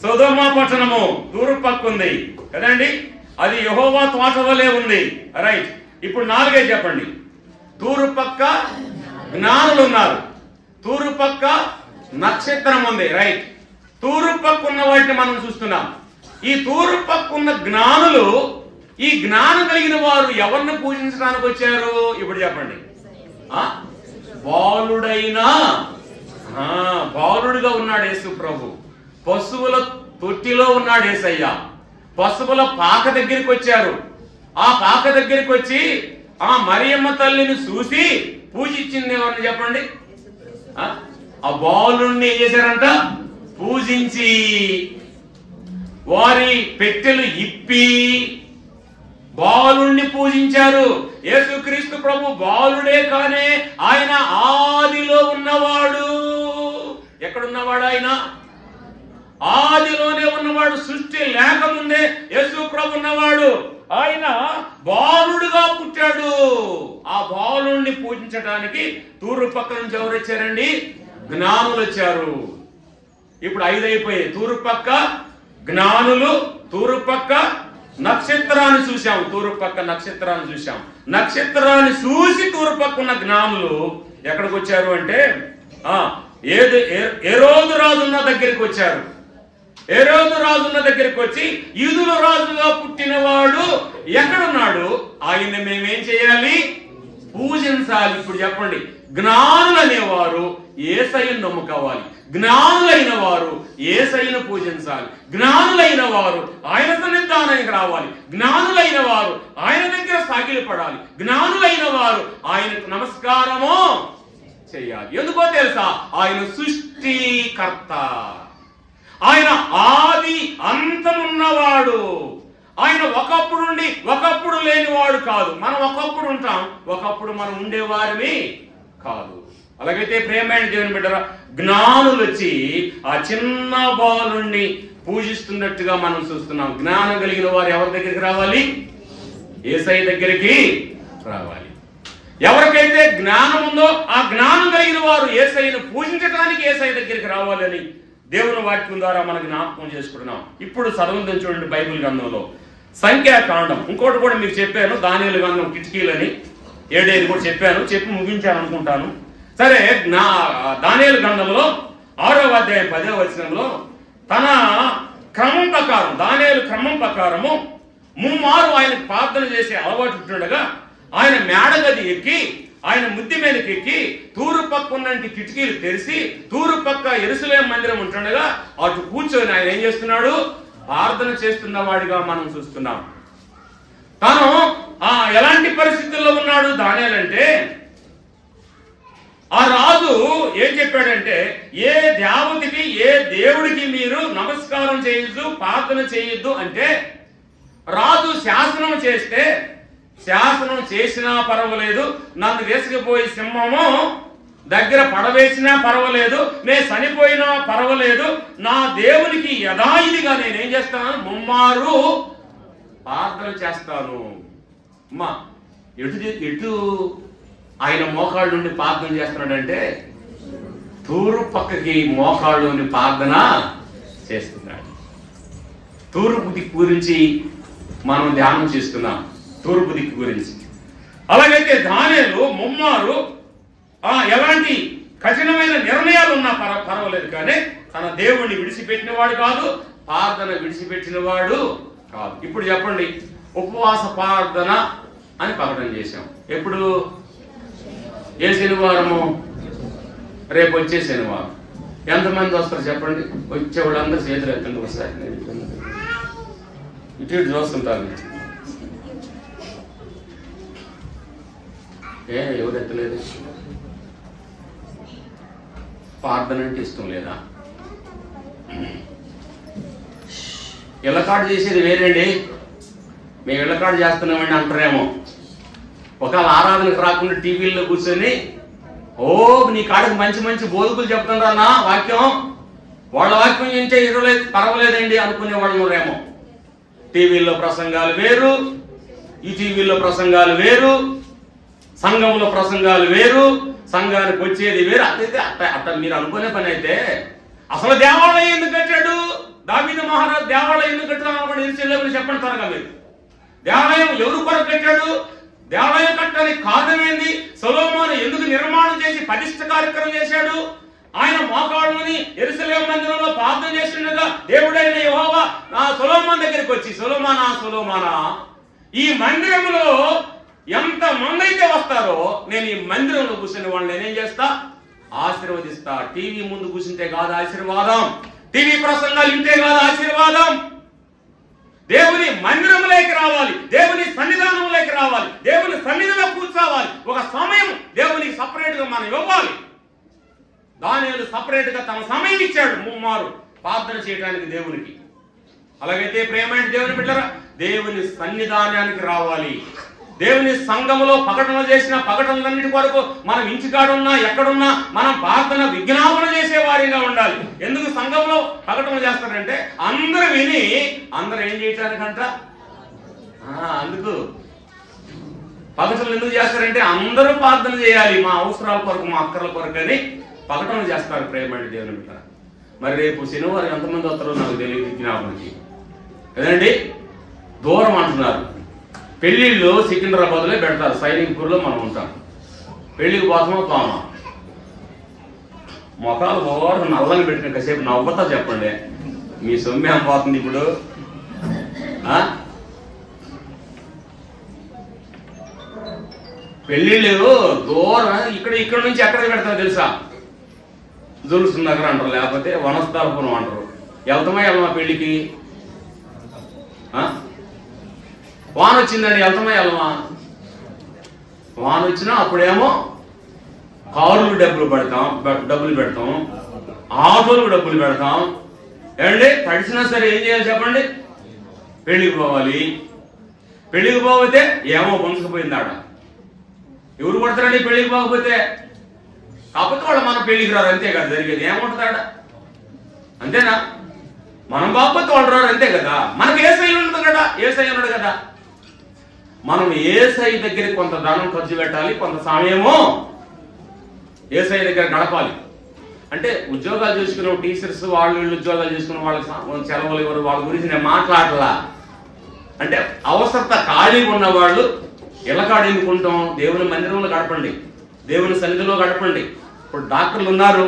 S1: సొదొమ పట్టణము తూర్పు పక్క ఉంది కదండి. అది యెహోవా తోట వలె ఉంది. రైట్. ఇప్పుడు నాలుగేది చెప్పండి. తూర్పు పక్క జ్ఞానులు ఉన్నారు, తూర్పు పక్క నక్షత్రం ఉంది. రైట్. తూర్పు పక్క ఉన్న వాటిని మనం చూస్తున్నాం. ఈ తూర్పు పక్క ఉన్న జ్ఞానులు, ఈ జ్ఞానం కలిగిన వారు ఎవరిని పూజించడానికి వచ్చారు? ఇప్పుడు చెప్పండి. బాలుడుగా ఉన్నాడు యేసు ప్రభు. పశువుల తొట్టిలో ఉన్నాడు యేసయ్య. పశువుల పాక దగ్గరికి వచ్చారు. ఆ పాక దగ్గరికి వచ్చి ఆ మరియమ్మ తల్లిని చూసి పూజించింది ఎవరిని చెప్పండి? ఆ బాలుడిని ఏం చేశారంట? పూజించి వారి పెట్టెలు ఇప్పి బాలుణ్ణి పూజించారు. యేసుక్రీస్తు ప్రభు బాలుడే కానీ ఆయన ఆదిలో ఉన్నవాడు. ఎక్కడున్నవాడు? ఆయన ఆదిలోనే ఉన్నవాడు. సృష్టి లేకముందే యేసు ప్రభు ఉన్నవాడు. ఆయన బాలుడుగా పుట్టాడు. ఆ బాలుణ్ణి పూజించడానికి తూర్పు పక్క నుంచి ఎవరు వచ్చారండి? జ్ఞానులు వచ్చారు. ఇప్పుడు 5 అయిపోయాయి. తూర్పు పక్క జ్ఞానులు, తూర్పు పక్క నక్షత్రాన్ని చూశాం. తూర్పు పక్క నక్షత్రాన్ని చూశాం. నక్షత్రాన్ని చూసి తూర్పు పక్క ఉన్న జ్ఞానులు ఎక్కడికి వచ్చారు అంటే హేరోదు రాజున్న దగ్గరికి వచ్చారు. హేరోదు రాజున్న దగ్గరికి వచ్చి యూదుల రాజుగా పుట్టినవాడు ఎక్కడున్నాడు? ఆయన్ని మేమేం చేయాలి? పూజించాలి. ఇప్పుడు చెప్పండి. జ్ఞానులు అనేవారు యేసయ్యను నమ్ముకోవాలి. జ్ఞానులైన వారు యేసయ్యను పూజించాలి. జ్ఞానులైన వారు ఆయన సన్నిధానానికి రావాలి. జ్ఞానులైన వారు ఆయన దగ్గర సాగిలపడాలి. జ్ఞానులైన వారు ఆయనకు నమస్కారము చేయాలి. ఎందుకో తెలుసా? ఆయన సృష్టికర్త. ఆయన ఆది అంతమున్నవాడు. ఆయన ఒకప్పుడుండి ఒకప్పుడు లేనివాడు కాదు. మనం ఒకప్పుడు ఉంటాం, ఒకప్పుడు మనం ఉండేవారిని కాదు. అలాగైతే ప్రేమైన దేవుని బిడ్డరా, జ్ఞానులు వచ్చి ఆ చిన్న బాలుణ్ణి పూజిస్తున్నట్టుగా మనం చూస్తున్నాం. జ్ఞానం కలిగిన వారు ఎవరి దగ్గరికి రావాలి? యేసయ్య దగ్గరికి రావాలి. ఎవరికైతే జ్ఞానం ఉందో ఆ జ్ఞానం కలిగిన వారు యేసయ్యను పూజించడానికి యేసయ్య దగ్గరికి రావాలని దేవుని వాక్యం ద్వారా మనం జ్ఞాపకం చేసుకుంటున్నాం. ఇప్పుడు చదువుందని చూడండి బైబిల్ గ్రంథంలో సంఖ్యాకాండం. ఇంకోటి కూడా మీకు చెప్పాను, దానియేలు గ్రంథం కిటికీలని 7 కూడా చెప్పి ముగించాను అనుకుంటాను. సరే, దానియేలు గ్రంథంలో 6వ అధ్యాయం 10వ వచనంలో తన క్రమం ప్రకారం, దానియేలు క్రమం ప్రకారము ముమ్మారు ఆయన ప్రార్థన చేసే అలవాటు ఉంటుండగా ఆయన మేడగది ఎక్కి, ఆయన ముద్ది మీదకి ఎక్కి తూర్పు పక్క ఉన్నంటి కిటికీలు తెరిచి తూర్పు పక్క యెరూషలేము మందిరం ఉంటుండగా అటు కూర్చొని ఆయన ఏం చేస్తున్నాడు? ప్రార్థన చేస్తున్న వాడిగా మనం చూస్తున్నాం. తను ఎలాంటి పరిస్థితుల్లో ఉన్నాడు దానియేలు అంటే, ఆ రాజు ఏం చెప్పాడంటే, ఏ దేవతకి ఏ దేవుడికి మీరు నమస్కారం చేయొద్దు, ప్రార్థన చేయొద్దు అంటే, రాజు శాసనం చేస్తే శాసనం చేసినా పర్వాలేదు, నన్ను వేసుకుపోయి సింహము దగ్గర పడవేసినా పర్వాలేదు, నేను చనిపోయినా పర్వాలేదు, నా దేవునికి యథాయిదిగా నేనేం చేస్తాను? ముమ్మారు ప్రార్థన చేస్తాను. అమ్మా, ఎటు ఆయన మోకాళ్ళ నుండి ప్రార్థన చేస్తున్నాడంటే తూర్పు పక్కకి మోకాళ్ళ నుండి ప్రార్థన చేస్తున్నాడు. తూర్పు దిక్కు గురించి మనం ధ్యానం చేస్తున్నాం. తూర్పు దిక్కు గురించి. అలాగైతే దానియేలు ముమ్మారు ఎలాంటి కఠినమైన నిర్ణయాలు ఉన్నా పర్వాలేదు కానీ తన దేవుణ్ణి విడిచిపెట్టిన వాడు కాదు, ప్రార్థన విడిచిపెట్టిన వాడు కాదు. ఇప్పుడు చెప్పండి, ఉపవాస ప్రార్థన అని ప్రకటన చేశాం. ఎప్పుడు? ఏ శనివారము? రేపు వచ్చే శనివారం. ఎంతమంది వస్తారు చెప్పండి? వచ్చే వాళ్ళందరూ చేతులు ఎత్తండి ఒకసారి. ఇటు చూస్తుంటారు. ఎవరు ఎత్తలేదు? ప్రార్థన అంటే ఇష్టం లేదా? ఇళ్ళకాడు చేసేది వేరేండి. మేము ఇళ్ళకాడు చేస్తున్నామండి అంటారేమో. ఒకవేళ ఆరాధనకు రాకుండా టీవీల్లో కూర్చొని నీ కాడికి మంచి మంచి బోధకులు చెప్తుండ్రా నా వాక్యం, వాళ్ళ వాక్యం ఏంటే పర్వాలేదండి అనుకునే వాళ్ళు రేమో. టీవీల్లో ప్రసంగాలు వేరు, ఈ టీవీల్లో ప్రసంగాలు వేరు, సంఘంలో ప్రసంగాలు వేరు, సంఘానికి వచ్చేది వేరు. అదైతే అట్ట మీరు అనుకునే పని అయితే అసలు దేవాలయం ఎందుకు కట్టాడు? దావీదు మహారాజు దేవాలయం ఎందుకు కట్టాడు చెప్పండి త్వరగా మీరు. దేవాలయం ఎవరు కొరకు కట్టాడు? దేవాలయం కట్టడానికి కారణం ఏంది? సొలొమోను ఎందుకు నిర్మాణం చేసి ప్రతిష్ఠ కార్యక్రమం చేశాడు? ఆయన మోకాళ్ళుని యెరూషలేము మందిరంలో ప్రార్థన చేస్తుండగా దేవుడైన యెహోవా నా సొలొమోను దగ్గరికి వచ్చి, సొలొమోనా, ఈ మందిరంలో ఎంత మంది అయితే వస్తారో నేను ఈ మందిరంలో కూర్చుని వాళ్ళని నేనేం చేస్తా? ఆశీర్వదిస్తా. టీవీ ముందు కూర్చుంటే కాదు ఆశీర్వాదం, టీవీ ప్రసంగాలు ఇంటే కాదు ఆశీర్వాదం. దేవుని మందిరంలోకి రావాలి, దేవుని సన్నిధానంలోకి రావాలి, దేవుని సన్నిధిలో కూర్చోవాలి. ఒక సమయం దేవునికి సపరేట్ గా మనం ఇవ్వాలి. దానియేలు సపరేట్ గా తన సమయం ఇచ్చాడు ముమ్మారు ప్రార్థన చేయడానికి దేవునికి. అలాగైతే ప్రేమైన దేవుని బిడ్డరా, దేవుని సన్నిధానానికి రావాలి. దేవుని సంఘములో ప్రకటనలు చేసిన ప్రకటనలన్నిటి కొరకు మనం ఇంటికాడున్నా ఎక్కడున్నా మనం ప్రార్థన విజ్ఞాపన చేసే వారిగా ఉండాలి. ఎందుకు సంఘంలో ప్రకటనలు చేస్తారంటే అందరూ విని అందరూ ఏం చేయటానికంట? అందుకు ప్రకటనలు ఎందుకు చేస్తారంటే అందరూ ప్రార్థన చేయాలి, మా అవసరాల కొరకు, మా అక్కర్ల కొరకు అని ప్రకటనలు చేస్తారు ప్రేమైన దేవుని బిడ్డ. మరి రేపు శనివారం ఎంతమంది వస్తారో నాకు తెలియదు విజ్ఞాపనకి కదండి. దూరం అంటున్నారు. పెళ్లిళ్ళు సికింద్రాబాద్లో పెడతారు, సైనిక్పూర్లో మనం ఉంటాం. పెళ్లికి పోతామా మొఖాలు ఓవర్ నల్లని పెట్టిన కాసేపు నవ్వుతా చెప్పండి, మీ సొమ్మెం పోతుంది ఇప్పుడు. పెళ్లిళ్ళు దూరం ఇక్కడ నుంచి ఎక్కడికి పెడతారు తెలుసా? జులుసు నగర్ అంటారు, లేకపోతే వనస్థాపురం అంటారు. వెళ్తామా పెళ్లికి? వాన వచ్చిందండి, వెళ్తామా? వాన వచ్చినా అప్పుడేమో కారులు డబ్బులు పెడతాం, ఆటోలకు డబ్బులు పెడతాం. ఏమండి తడిసినా సరే ఏం చేయాలి చెప్పండి? పెళ్లికి పోవాలి. పెళ్లికి పోతే ఏమో పొంచుకుపోయింది ఆడ. ఎవరు పడతారండి పెళ్లికి పోకపోతే? కాకపోతే వాళ్ళు మన పెళ్లికి రారు, అంతే కదా జరిగేది. ఏముంటుంది ఆడ? అంతేనా? మనం బాగపోతే వాళ్ళు రారు, అంతే కదా. మనకు ఏసై ఉండదు కదా, ఏసై ఉన్నాడు కదా. మనం ఏసై దగ్గర కొంత ధనం ఖర్చు పెట్టాలి, కొంత సమయము ఏసై దగ్గర గడపాలి. అంటే ఉద్యోగాలు చేసుకునే టీచర్స్ వాళ్ళు వీళ్ళు ఉద్యోగాలు చేసుకునే వాళ్ళకి సెలవులు ఎవరు వాళ్ళ గురించి నేను మాట్లాడలా. అంటే అవసరత ఖాళీగా ఉన్న వాళ్ళు ఇళ్ళకాడు ఎందుకుంటాం? దేవుని మందిరంలో గడపండి, దేవుని సన్నిధిలో గడపండి. ఇప్పుడు డాక్టర్లు ఉన్నారు,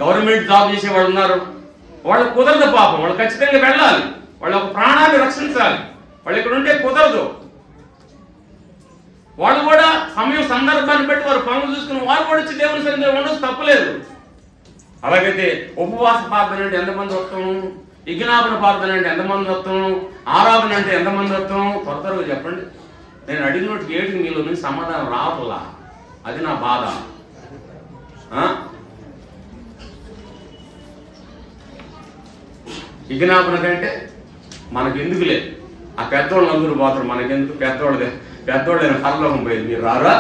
S1: గవర్నమెంట్ జాబ్ చేసే వాళ్ళు ఉన్నారు, వాళ్ళు కుదరదు పాపం, వాళ్ళు ఖచ్చితంగా వెళ్ళాలి, వాళ్ళ ఒక ప్రాణాన్ని రక్షించాలి. వాళ్ళు ఇక్కడ ఉంటే కుదరదు. వాళ్ళు కూడా సమయం సందర్భాన్ని బట్టి వారు పనులు చూసుకుని వారు కూడా వచ్చి దేవుని సన్నిధిలో ఉండొచ్చు, తప్పలేదు. అలాగైతే ఉపవాస ప్రార్థన అంటే ఎంతమంది వస్తాం? విజ్ఞాపన ప్రార్థన అంటే ఎంతమంది వస్తాం? ఆరాధన అంటే ఎంతమంది వస్తాం? త్వరగా చెప్పండి. నేను అడిగినట్టు ఏటికి మీలో నుంచి సమాధానం రావట్లా, అది నా బాధ. విజ్ఞాపన కంటే మనకెందుకులే, ఆ పెద్దోళ్ళు నలుగురు పోతారు, మనకెందుకు? పెద్దోళ్ళైన పరలోకం పోయేది. మీరు రారా?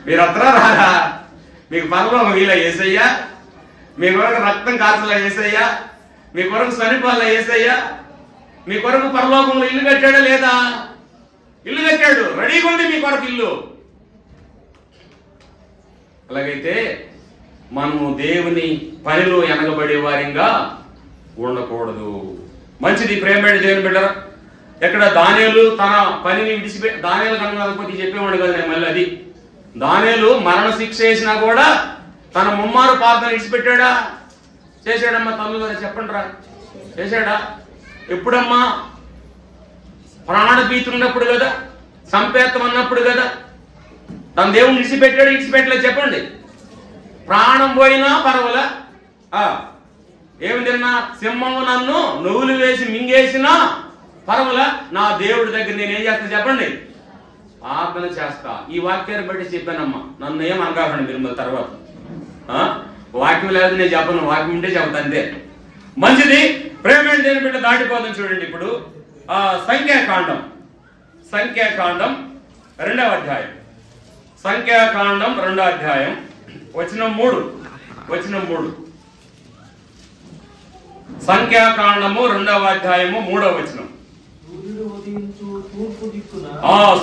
S1: మీరు అత్తరా రారా? మీకు పరలోకం వీళ్ళ ఏసయ్యా, మీ కొరకు రక్తం కాచలా ఏసయ్యా, మీ కొరకు చనిపోవాలా ఏసయ్యా, మీ కొరకు పరలోకంలో ఇల్లు కట్టాడా లేదా? ఇల్లు కట్టాడు, రెడీగా ఉంది మీ కొరకు ఇల్లు. అలాగైతే మనము దేవుని పనిలో ఎనగబడే వారిగా ఉండకూడదు. మంచిది ప్రేమైన దేవుని బిడ్డరా. ఎక్కడ దానియేలు తన పనిని విడిచిపెట్టి, దానియేలు కనుక చెప్పేవాడు కదా నేను మళ్ళీ అది. దానియేలు మరణ శిక్ష వేసినా కూడా తన ముమ్మారు ప్రార్థన విడిచిపెట్టాడా? చేశాడమ్మా తల్లు గారు చెప్పండి రా, చేశాడా? ఎప్పుడమ్మా? ప్రాణభీతి ఉన్నప్పుడు కదా, సంపేతం అన్నప్పుడు కదా. తన దేవుని విడిచిపెట్టలేదు చెప్పండి. ప్రాణం పోయినా పర్వాలే, ఏమి తిన్నా సింహము నన్ను నువ్వులు వేసి మింగేసినా పర్వాలే, నా దేవుడి దగ్గర నేనేం చేస్తా చెప్పండి? ప్రార్థన చేస్తా. ఈ వాక్యాన్ని బట్టి చెప్పానమ్మా, నన్ను ఏం అనగాకండి మీరు మళ్ళీ తర్వాత. వాక్యం లేదు నేను చెప్పను, వాక్యం ఉంటే చెప్తా అంతే. మంచిది ప్రేమైన దేని బిడ్డ దాటిపోతుంది చూడండి. ఇప్పుడు సంఖ్యాకాండం 2వ అధ్యాయం, సంఖ్యాకాండం 2వ అధ్యాయం వచనం 3. సంఖ్యాకాండము 2వ అధ్యాయము 3వ వచనం.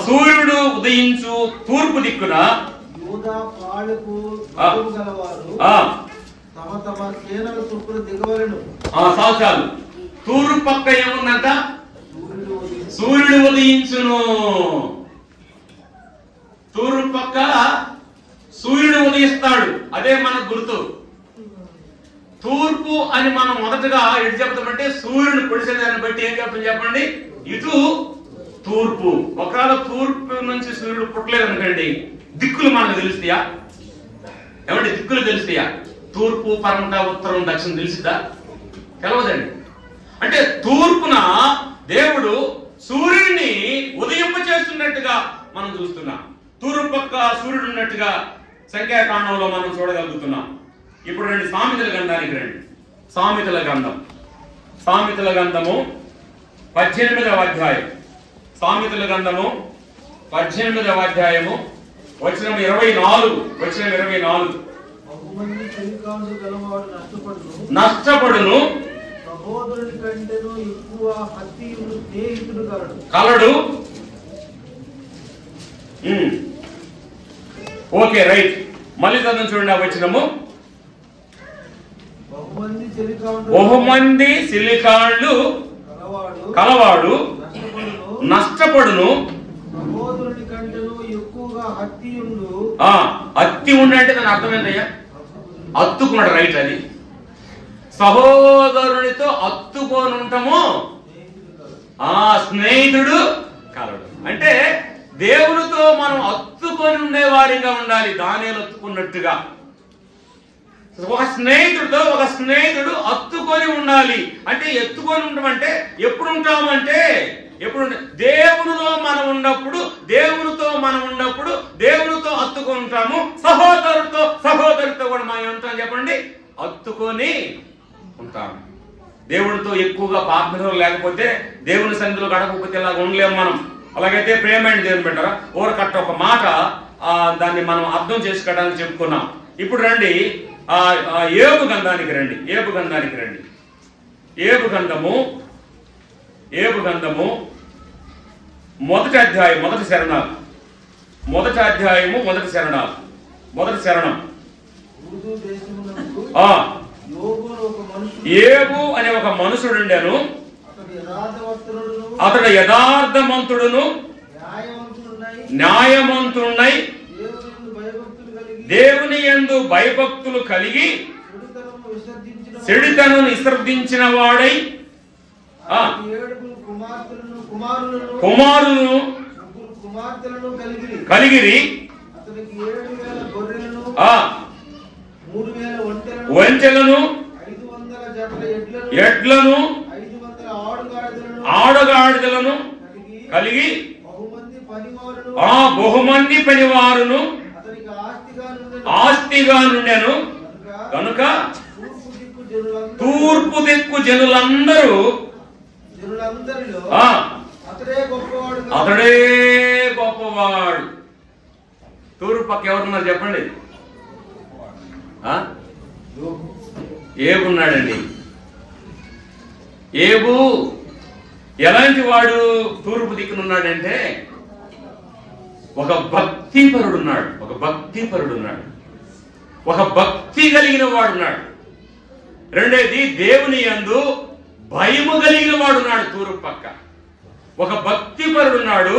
S2: సూర్యుడు ఉదయించు తూర్పు దిక్కున యూదా పాళెపు గలవారు తమ తమ సేనల చొప్పున దిగవలెను.
S1: చాలు. తూర్పు పక్క ఏముందంట? సూర్యుడు ఉదయించును. తూర్పు పక్క సూర్యుడు ఉదయిస్తాడు. అదే మనకు గుర్తు. తూర్పు అని మనం మొదటగా ఎటు చెప్తామంటే సూర్యుడు పొడిసే దాన్ని బట్టి ఏం చెప్తాం చెప్పండి? ఇటు తూర్పు. ఒకవేళ తూర్పు నుంచి సూర్యుడు పుట్టలేదు అనుకోండి, దిక్కులు మనకు తెలుస్తాయా? ఏమంటే దిక్కులు తెలుస్తాయా? తూర్పు, పరమట, ఉత్తరం, దక్షిణం తెలిసిద్దా? తెలవదండి. అంటే తూర్పున దేవుడు సూర్యుడిని ఉదయింప చేస్తున్నట్టుగా మనం చూస్తున్నాం. తూర్పు పక్క సూర్యుడు ఉన్నట్టుగా సంఖ్యాకాండంలో మనం చూడగలుగుతున్నాం. ఇప్పుడు రండి సామెతల గ్రంథానికి రండి. సామెతల గ్రంథము 18వ అధ్యాయం. సామెతల గ్రంథము 18వ అధ్యాయము వచనం 24.
S2: బహుమంది చెలికాండ్రు గలవాడు
S1: నష్టపడును,
S2: సహోదరుని కంటేను ఎక్కువ హత్యయుడు స్నేహితుడు
S1: కలడు. Okay, right. మళ్ళీ చదువు చూడండి ఆ వచనము. బహుమంది సిలికాండ్లు కలవాడు నష్టపడును,
S2: సహోదరుని కంటేను ఎక్కువగా హత్యయుడు.
S1: అత్తి ఉండి అంటే దాని అర్థం ఏంటయ్యా? అత్తుకున్నాడు. రైట్. అది సహోదరునితో అత్తుకొని ఉంటాము, స్నేహితుడు కలడు. అంటే దేవునితో మనం అత్తుకొని ఉండేవారిగా ఉండాలి. దానియేలు అత్తుకున్నట్టుగా ఒక స్నేహితుడు అత్తుకొని ఉండాలి. అంటే ఎత్తుకొని ఉండమంటే ఎప్పుడు ఉంటామంటే దేవునితో మనం ఉన్నప్పుడు దేవునితో అత్తుకొని ఉంటాము. సహోదరుతో కూడా మనం ఉంటాం. చెప్పండి, అత్తుకొని ఉంటాము. దేవుడితో ఎక్కువగా ప్రార్థనలు లేకపోతే, దేవుని సన్నిధిలో గడపకపోతే ఇలాగ ఉండలేము మనం. అలాగైతే ప్రేమైన దేవుని పెట్టారా ఓరకట్ట ఒక మాట దాన్ని మనం అర్థం చేసుకోవడానికి చెప్పుకున్నాం. ఇప్పుడు రండి ఏబు గ్రంథానికి రండి. ఏబు గ్రంథము మొదటి అధ్యాయం మొదటి శరణం. ఏబు అనే ఒక మనుషుడు ఉండెను. అతడు యథార్థమంతుడును న్యాయవంతుడై దేవుని యందు భయభక్తులు కలిగి చెడుతను విసర్జించిన వాడై కుమారులను కలిగిరి. వంచెలను ఎడ్లను ఆడగాడిదలను కలిగి బహుమంది పనివారును ఆస్తిగా నుండెను కనుక తూర్పు దిక్కు జనులందరూ అతడే గొప్పవాడు. తూర్పు పక్క ఎవరున్నారు చెప్పండి? ఏబున్నాడండి. ఏబు ఎలాంటి వాడు? తూర్పు దిక్కునున్నాడంటే ఒక భక్తిపరుడున్నాడు. ఒక భక్తి కలిగిన వాడున్నాడు. రెండేది దేవుని యందు భయము కలిగిన వాడున్నాడు. తూర్పు పక్క ఒక భక్తిపరుడున్నాడు,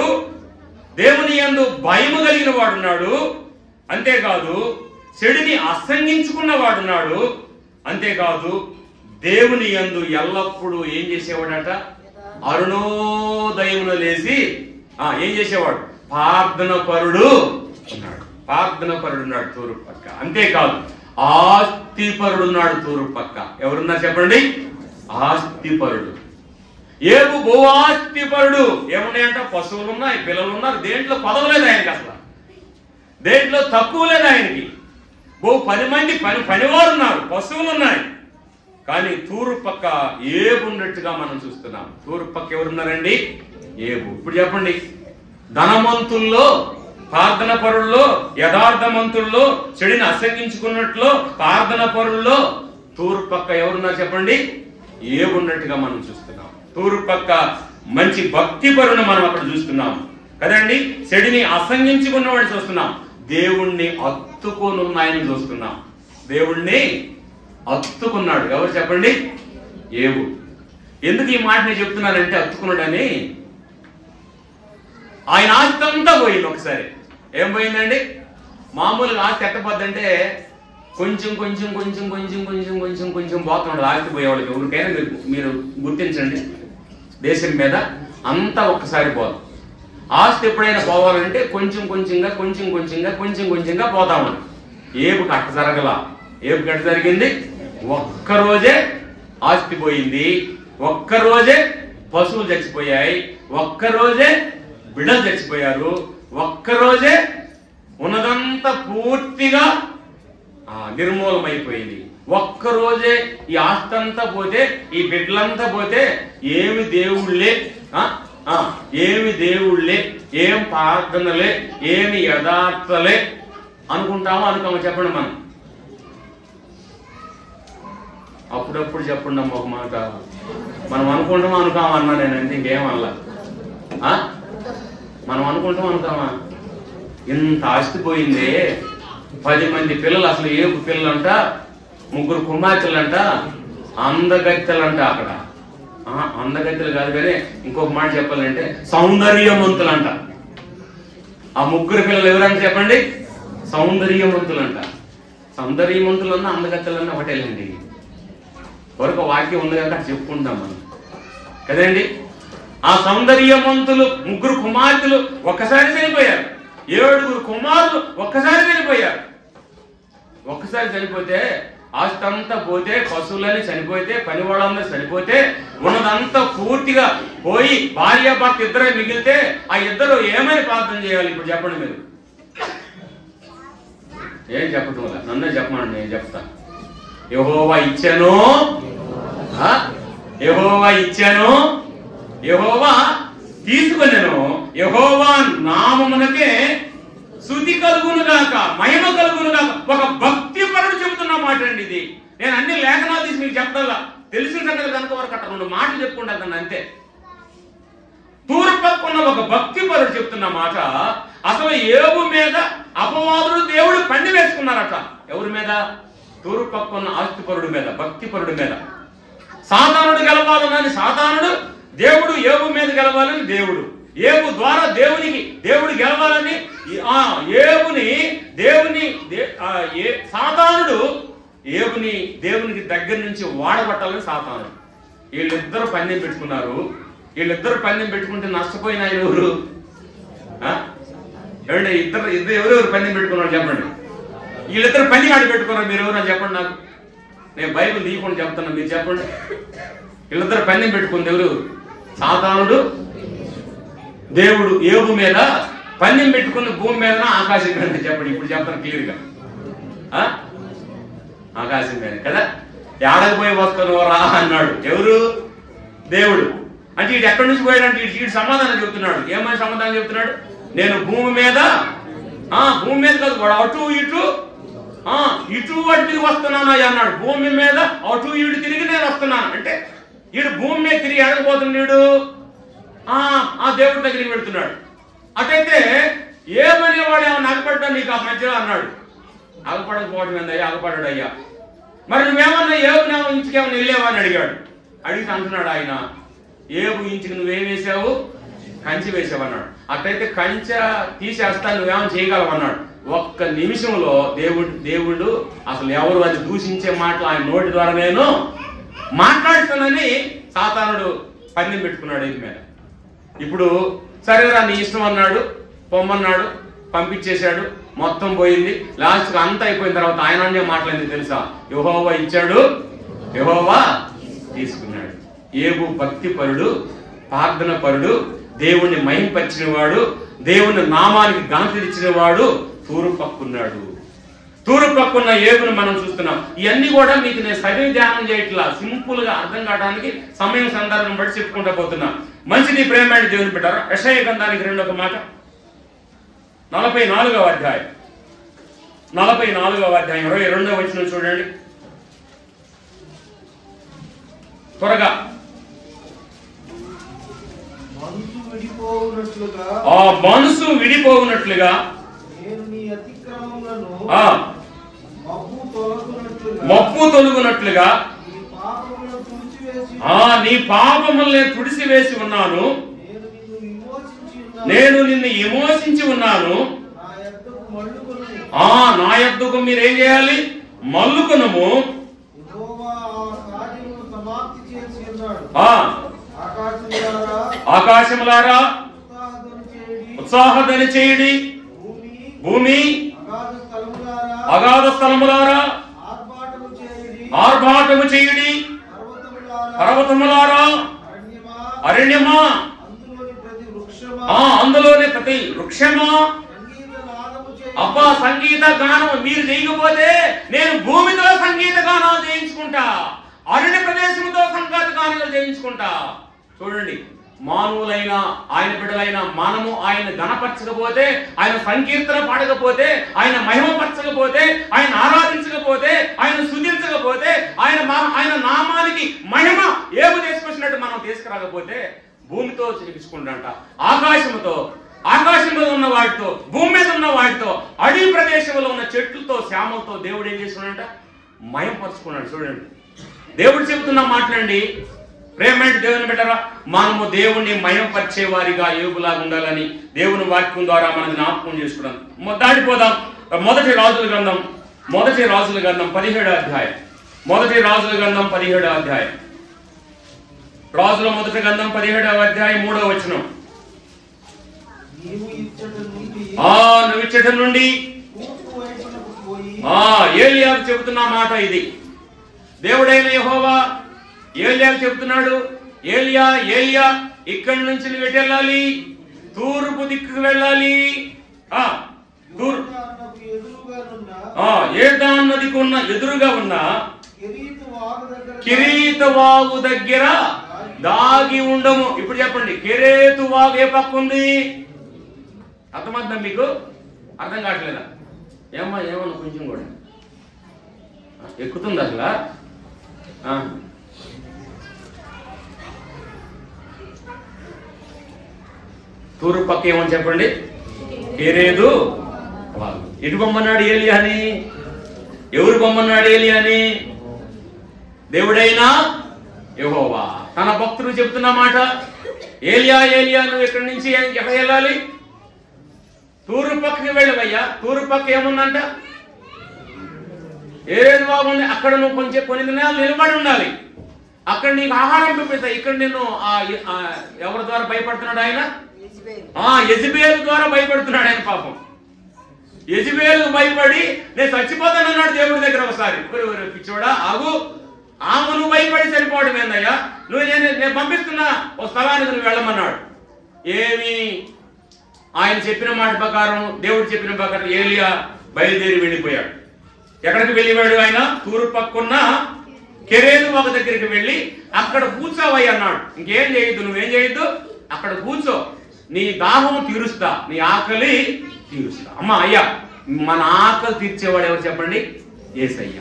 S1: దేవుని యందు భయము కలిగిన వాడున్నాడు. అంతేకాదు చెడుని అసంగించుకున్న వాడున్నాడు. అంతేకాదు దేవుని యందు ఎల్లప్పుడూ ఏం చేసేవాడట? అరుణోదయమున లేచి ఏం చేసేవాడు? ప్రార్థన పరుడు ఉన్నాడు తూర్పు పక్క. అంతేకాదు ఆస్తిపరుడున్నాడు తూర్పు పక్క. ఎవరున్నారు చెప్పండి? ఆస్తిపరుడు. ఏబు బహు ఆస్తిపరుడు. ఏమున్నాయంట? పశువులు ఉన్నాయి, పిల్లలు ఉన్నారు. దేంట్లో పదవలేదు ఆయనకి, అసలు దేంట్లో తక్కువ లేదు ఆయనకి. బహు 10 మంది పనివారు ఉన్నారు, పశువులు ఉన్నాయి. కానీ తూర్పు పక్క ఏబు ఉన్నట్టుగా మనం చూస్తున్నాం. తూర్పు పక్క ఎవరున్నారండి? ఏబు. ఇప్పుడు చెప్పండి, ధనవంతుల్లో, ప్రార్థన పరుల్లో, యథార్థవంతుల్లో, చెడిని అసహించుకున్నట్లో ప్రార్థన పరుల్లో తూర్పు పక్క ఎవరున్నారు చెప్పండి? ఏవున్నట్టుగా మనం చూస్తున్నాం. తూర్పు పక్క మంచి భక్తిపరుని మనం అక్కడ చూస్తున్నాం కదండి. చెడిని అసంగించుకున్నవాడిని చూస్తున్నాం. దేవుణ్ణి అత్తుకొనున్నాయని చూస్తున్నాం. దేవుణ్ణి అత్తుకున్నాడు. ఎవరు చెప్పండి? ఏవు. ఎందుకు ఈ మాట నేను చెప్తున్నానంటే అత్తుకున్నాడని, ఆయన ఆస్తి అంతా పోయింది ఒకసారి. ఏం పోయిందండి? మామూలుగా ఆస్తి ఎట్టపోద్దంటే కొంచెం కొంచెం కొంచెం కొంచెం కొంచెం కొంచెం కొంచెం పోతున్నాడు ఆస్తి పోయేవాళ్ళకి. ఎవరికైనా మీరు గుర్తించండి, దేశం మీద అంతా ఒక్కసారి పోదు. ఆస్తి ఎప్పుడైనా పోవాలంటే కొంచెం కొంచెంగా కొంచెం కొంచెంగా కొంచెం కొంచెంగా పోతా ఉంది. ఏపుకి అట్ట జరగల. ఏపుకి అట్ట జరిగింది, ఒక్కరోజే ఆస్తి పోయింది, ఒక్కరోజే పశువులు చచ్చిపోయాయి, ఒక్కరోజే బిడ్డలు చచ్చిపోయారు, ఒక్కరోజే ఉన్నదంతా పూర్తిగా నిర్మూలమైపోయింది. ఒక్కరోజే ఈ ఆస్తి అంతా పోతే, ఈ బిడ్డలంతా పోతే ఏమి దేవుళ్ళే, ఏమి దేవుళ్ళే, ఏం ప్రార్థనలే, ఏమి యథార్థలే అనుకుంటామో అనుకోమో చెప్పండి. అప్పుడప్పుడు చెప్పండి అమ్మ ఒక మాట. మనం అనుకుంటామో అనుకోమన్నా నేనంటే ఇంకేం అనలా. మనం అనుకుంటామో అనుకోమా, ఇంత ఆస్తి పోయిందే, 10 మంది పిల్లలు, అసలు ఏపు పిల్లలంట, 3 కుమార్తెలంట, అందగత్తెలంట. అక్కడ అందగత్తెలు కాదు కానీ ఇంకొక మాట చెప్పాలంటే సౌందర్యవంతులంట. ఆ 3 పిల్లలు ఎవరంటే చెప్పండి? సౌందర్యవంతులంట. సౌందర్యవంతులన్నా అందగత్తెలన్నా ఒకటేలండి. వరకు వాక్యం ఉంది కదా చెప్పుకుంటాం మనం కదండి. ఆ సౌందర్యవంతులు 3 కుమార్తెలు ఒక్కసారి చనిపోయారు. 7 కుమారులు ఒక్కసారి చనిపోయారు. ఒక్కసారి చనిపోతే ఆస్తి అంతా పోతే, పశువులని చనిపోతే, పని వాళ్ళందరూ చనిపోతే, ఉన్నదంతా పూర్తిగా పోయి భార్య భర్త ఇద్దరే మిగిలితే ఆ ఇద్దరు ఏమైనా ప్రార్థన చేయాలి? ఇప్పుడు చెప్పండి మీరు. ఏం చెప్పటం వల్ల నన్నే చెప్పమండి, నేను చెప్తా. యెహోవా ఇచ్చాను, యెహోవా ఇచ్చాను, యెహోవా తీసుకున్నాను, యెహోవా నామమునకే స్తుతి కలుగునుగాక, మహిమ కలుగునుగాక. ఒక భక్తి పరుడు చెబుతున్న మాట అండి ఇది. నేను అన్ని లేఖనాలు తీసి మీకు చెప్తా, తెలిసిన సంగతి కనుక వరకు అట్లా 2 మాటలు చెప్పుకుంటాను అంతే. తూర్పక్కున్న ఒక భక్తి పరుడు చెప్తున్న మాట. అసలు యోబు మీద అపవాదులు దేవుడు పండి వేసుకున్నారట. ఎవరి మీద? తూర్పక్కున్న ఆస్తిపరుడు మీద, భక్తి పరుడు మీద. సాతానుడు గెలవాలని సాతానుడు, దేవుడు యోబు మీద గెలవాలని దేవుడు, యోబు ద్వారా దేవుడు గెలవాలని యోబుని సాతానుడు యోబుని దేవునికి దగ్గర నుంచి వాడబట్టాలని సాతానుడు. వీళ్ళిద్దరు పందెం పెట్టుకున్నారు. వీళ్ళిద్దరు పందెం పెట్టుకుంటే నష్టపోయిన ఎవరు? ఏమంటే ఇద్దరు ఎవరెవరు పందెం పెట్టుకున్నారు చెప్పండి. వీళ్ళిద్దరు పందెం ఆడి పెట్టుకున్నారు, మీరు ఎవరు అని చెప్పండి నాకు. నేను బైబిల్ తీయకుండా చెప్తున్నా, మీరు చెప్పండి. వీళ్ళిద్దరు పందెం పెట్టుకుంది ఎవరు? సాతానుడు, దేవుడు. యోబు మీద పందెం పెట్టుకున్న భూమి మీద ఆకాశం మీద చెప్పండి. ఇప్పుడు చెప్తాను క్లియర్గా. ఆకాశం మీద కదా. ఏడకపోయి వస్తాను రా అన్నాడు ఎవరు? దేవుడు. అంటే ఇటు ఎక్కడి నుంచి పోయాడంటే ఇటు సమాధానం చెప్తున్నాడు. ఏమని సమాధానం చెప్తున్నాడు? నేను భూమి మీద కాదు, వాడు అటు ఇటు అటు తిరిగి వస్తున్నాను అన్నాడు. భూమి మీద అటు ఇటు తిరిగి నేను వస్తున్నాను అంటే ఈడు భూమి మీద తిరిగి ఎడకపోతున్నాడు, ఆ దేవుడి దగ్గరికి వెళ్తున్నాడు. అటైతే ఏమని వాడు ఏమన్నా అగపడ్డా నీకు ఆ మధ్యలో అన్నాడు. అగపడకపోవడం ఏందయ్యా? అగపడ్డాడు అయ్యా. మరి నువ్వేమన్నా ఏబు ఇంచుకేమన్నా వెళ్ళావా అని అడిగాడు. అడిగితే అంటున్నాడు ఆయన, ఏబు ఇంచుకి నువ్వేం వేసావు? కంచె వేసావు అన్నాడు. అట్లయితే కంచె తీసేస్తా, నువ్వేమో చేయగలవు అన్నాడు. ఒక్క నిమిషంలో దేవుడు అసలు ఎవరు అది దూషించే మాటలు ఆయన నోటి ద్వారా నేను మాట్లాడుతానని సాతానుడు పందెం పెట్టుకున్నాడు ఇది మీద. ఇప్పుడు సరేరా నీ ఇష్టం అన్నాడు, పొమ్మన్నాడు, పంపించేశాడు, మొత్తం పోయింది. లాస్ట్కి అంతా అయిపోయిన తర్వాత ఆయన అనే మాట్లాడింది తెలుసా? యెహోవా ఇచ్చాడు, యెహోవా తీసుకున్నాడు. యోబు భక్తి పరుడు, ప్రార్థన పరుడు, దేవుణ్ణి మహింపరిచిన వాడు, దేవుని నామానికి ఘనత ఇచ్చిన వాడు తూర్పక్కున్నాడు. తూర్పక్కున్న యోబును మనం చూస్తున్నాం. ఇవన్నీ కూడా మీకు నేను సరైన ధ్యానం చేయట్లా, సింపుల్ గా అర్థం కావడానికి సమయం సందర్భం బట్టి చెప్పుకుంటా పోతున్నా. మంచిది ప్రేమైన దేవుని పెట్టారు. యెషయా గ్రంథానికి 2వ మాట 44వ అధ్యాయం 22వ వచనం చూడండి. త్వరగా.
S2: మనసు విడిపోవునట్లుగా,
S1: ఆ మనసు విడిపోవునట్లుగా,
S2: నేను నీ అతిక్రమములను
S1: మబ్బు తొలగునట్లుగా, నీ పాపములను తుడిసివేసి ఉన్నాను. నేను నిన్ను విమోచించి ఉన్నాను. నా యొద్దకు మీరేం చేయాలి? మల్లుకొనుము. ఆకాశములారా ఉత్సాహధ్వని చేయుడి. భూమి అగాధ స్థలములారా ఆర్భాటము చేయుడి. పర్వతములారా అరణ్యమా, అందులోని ప్రతి వృక్షమా. అబ్బా, సంగీత గానం మీరు చేయకపోతే నేను భూమితో సంగీత గానాలు చేయించుకుంటా, అరణ్య ప్రదేశంతో సంగీత గానాలు చేయించుకుంటా. చూడండి, మానవులైన ఆయన బిడ్డలైన మనము ఆయన గణపరచకపోతే, ఆయన సంకీర్తన పాడకపోతే, ఆయన మహిమపరచకపోతే, ఆయన ఆరాధించకపోతే, ఆయన స్తుతించకపోతే, ఆయన నామానికి మహిమ ఏమి తీసుకొచ్చినట్టు మనం తీసుకురాకపోతే భూమితో చేయించుకుంటాంట. ఆకాశంలో ఉన్న వాటితో, భూమి మీద ఉన్న వాటితో, అడవి ప్రదేశంలో ఉన్న చెట్లతో, శ్యామలతో దేవుడు ఏం చేసుకున్నాడంట? మహిమపరుచుకున్నాడు. చూడండి, దేవుడు చెబుతున్నా మాట్లాడండి. ప్రేమైన దేవుని బిడ్డరా, మనము దేవుణ్ణి మహిమపరిచే వారిగా యోగులాగా ఉండాలని దేవుని వాక్యం ద్వారా మనం జ్ఞాపకం చేసుకున్నాం. దాటిపోదాం. మొదటి రాజుల గ్రంథం 17వ అధ్యాయం. మొదటి రాజుల గ్రంథం 17వ అధ్యాయం. రాజుల మొదటి గ్రంథం 17వ అధ్యాయం 3వ వచనం. నువ్వు ఇచ్చట నుండి ఏలియాకు చెబుతున్న మాట ఇది. దేవుడైన యెహోవా ఏలియాకు చెబుతున్నాడు, ఏలియా ఇక్కడి నుంచి నువ్వు ఎటు వెళ్ళాలి? తూర్పు దిక్కుకు వెళ్ళాలి. యోర్దాను నదికి ఎదురుగా ఉన్న కెరీతు వాగు దగ్గర దాగి ఉండము. ఇప్పుడు చెప్పండి, కెరీతు వాగు ఏ పక్క ఉంది? అర్థమవుతుందా మీకు? అర్థం కావట్లేదా? ఏమన్నా కొంచెం కూడా ఎక్కుతుంది అసలు. తూర్పు పక్క ఏమని చెప్పండి? కెరీతు వాగు. ఎటు బొమ్మన్నాడు ఏలియాని? ఎవరు బొమ్మన్నాడు ఏలియాని? దేవుడైనా యెహోవా తన భక్తుడు చెబుతున్న మాట. ఏలియా నువ్వు ఇక్కడి నుంచి ఎక్కడ వెళ్ళాలి? తూర్పు పక్కకి వెళ్ళవయ్యా. తూర్పు పక్క ఏముందంట? ఏది బాగుంది. అక్కడ నువ్వు కొంచెం కొన్ని దినాలు నిలబడి ఉండాలి. అక్కడ నీకు ఆహారం పంపిస్తా. ఇక్కడ నేను ఎవరి ద్వారా భయపడుతున్నాడు ఆయన? యెజబెలు ద్వారా భయపడుతున్నాడు ఆయన. పాపం యెజబెలు భయపడి నేను చచ్చిపోతానన్నాడు దేవుడి దగ్గర. ఒకసారి పిచ్చోడా ఆగు, నువ్వు భయపడి చనిపోవడం ఏందయ్యా? నేను పంపిస్తున్నా ఒక స్థలానికి నువ్వు వెళ్ళమన్నాడు. ఏమి ఆయన చెప్పిన మాట ప్రకారం, దేవుడు చెప్పిన ప్రకారం ఏలియా బయలుదేరి వెళ్ళిపోయాడు. ఎక్కడికి వెళ్ళిపోయాడు ఆయన? తూర్పు పక్కన్న కెరీతు వాగు దగ్గరికి వెళ్ళి అక్కడ కూర్చోవయ్య అన్నాడు. ఇంకేం చేయొద్దు, నువ్వేం చేయొద్దు, అక్కడ కూర్చో, నీ దాహం తీరుస్తా, నీ ఆకలి తీరుస్తా. అయ్యా, మన ఆకలి తీర్చేవాడు ఎవరు చెప్పండి? యేసయ్య.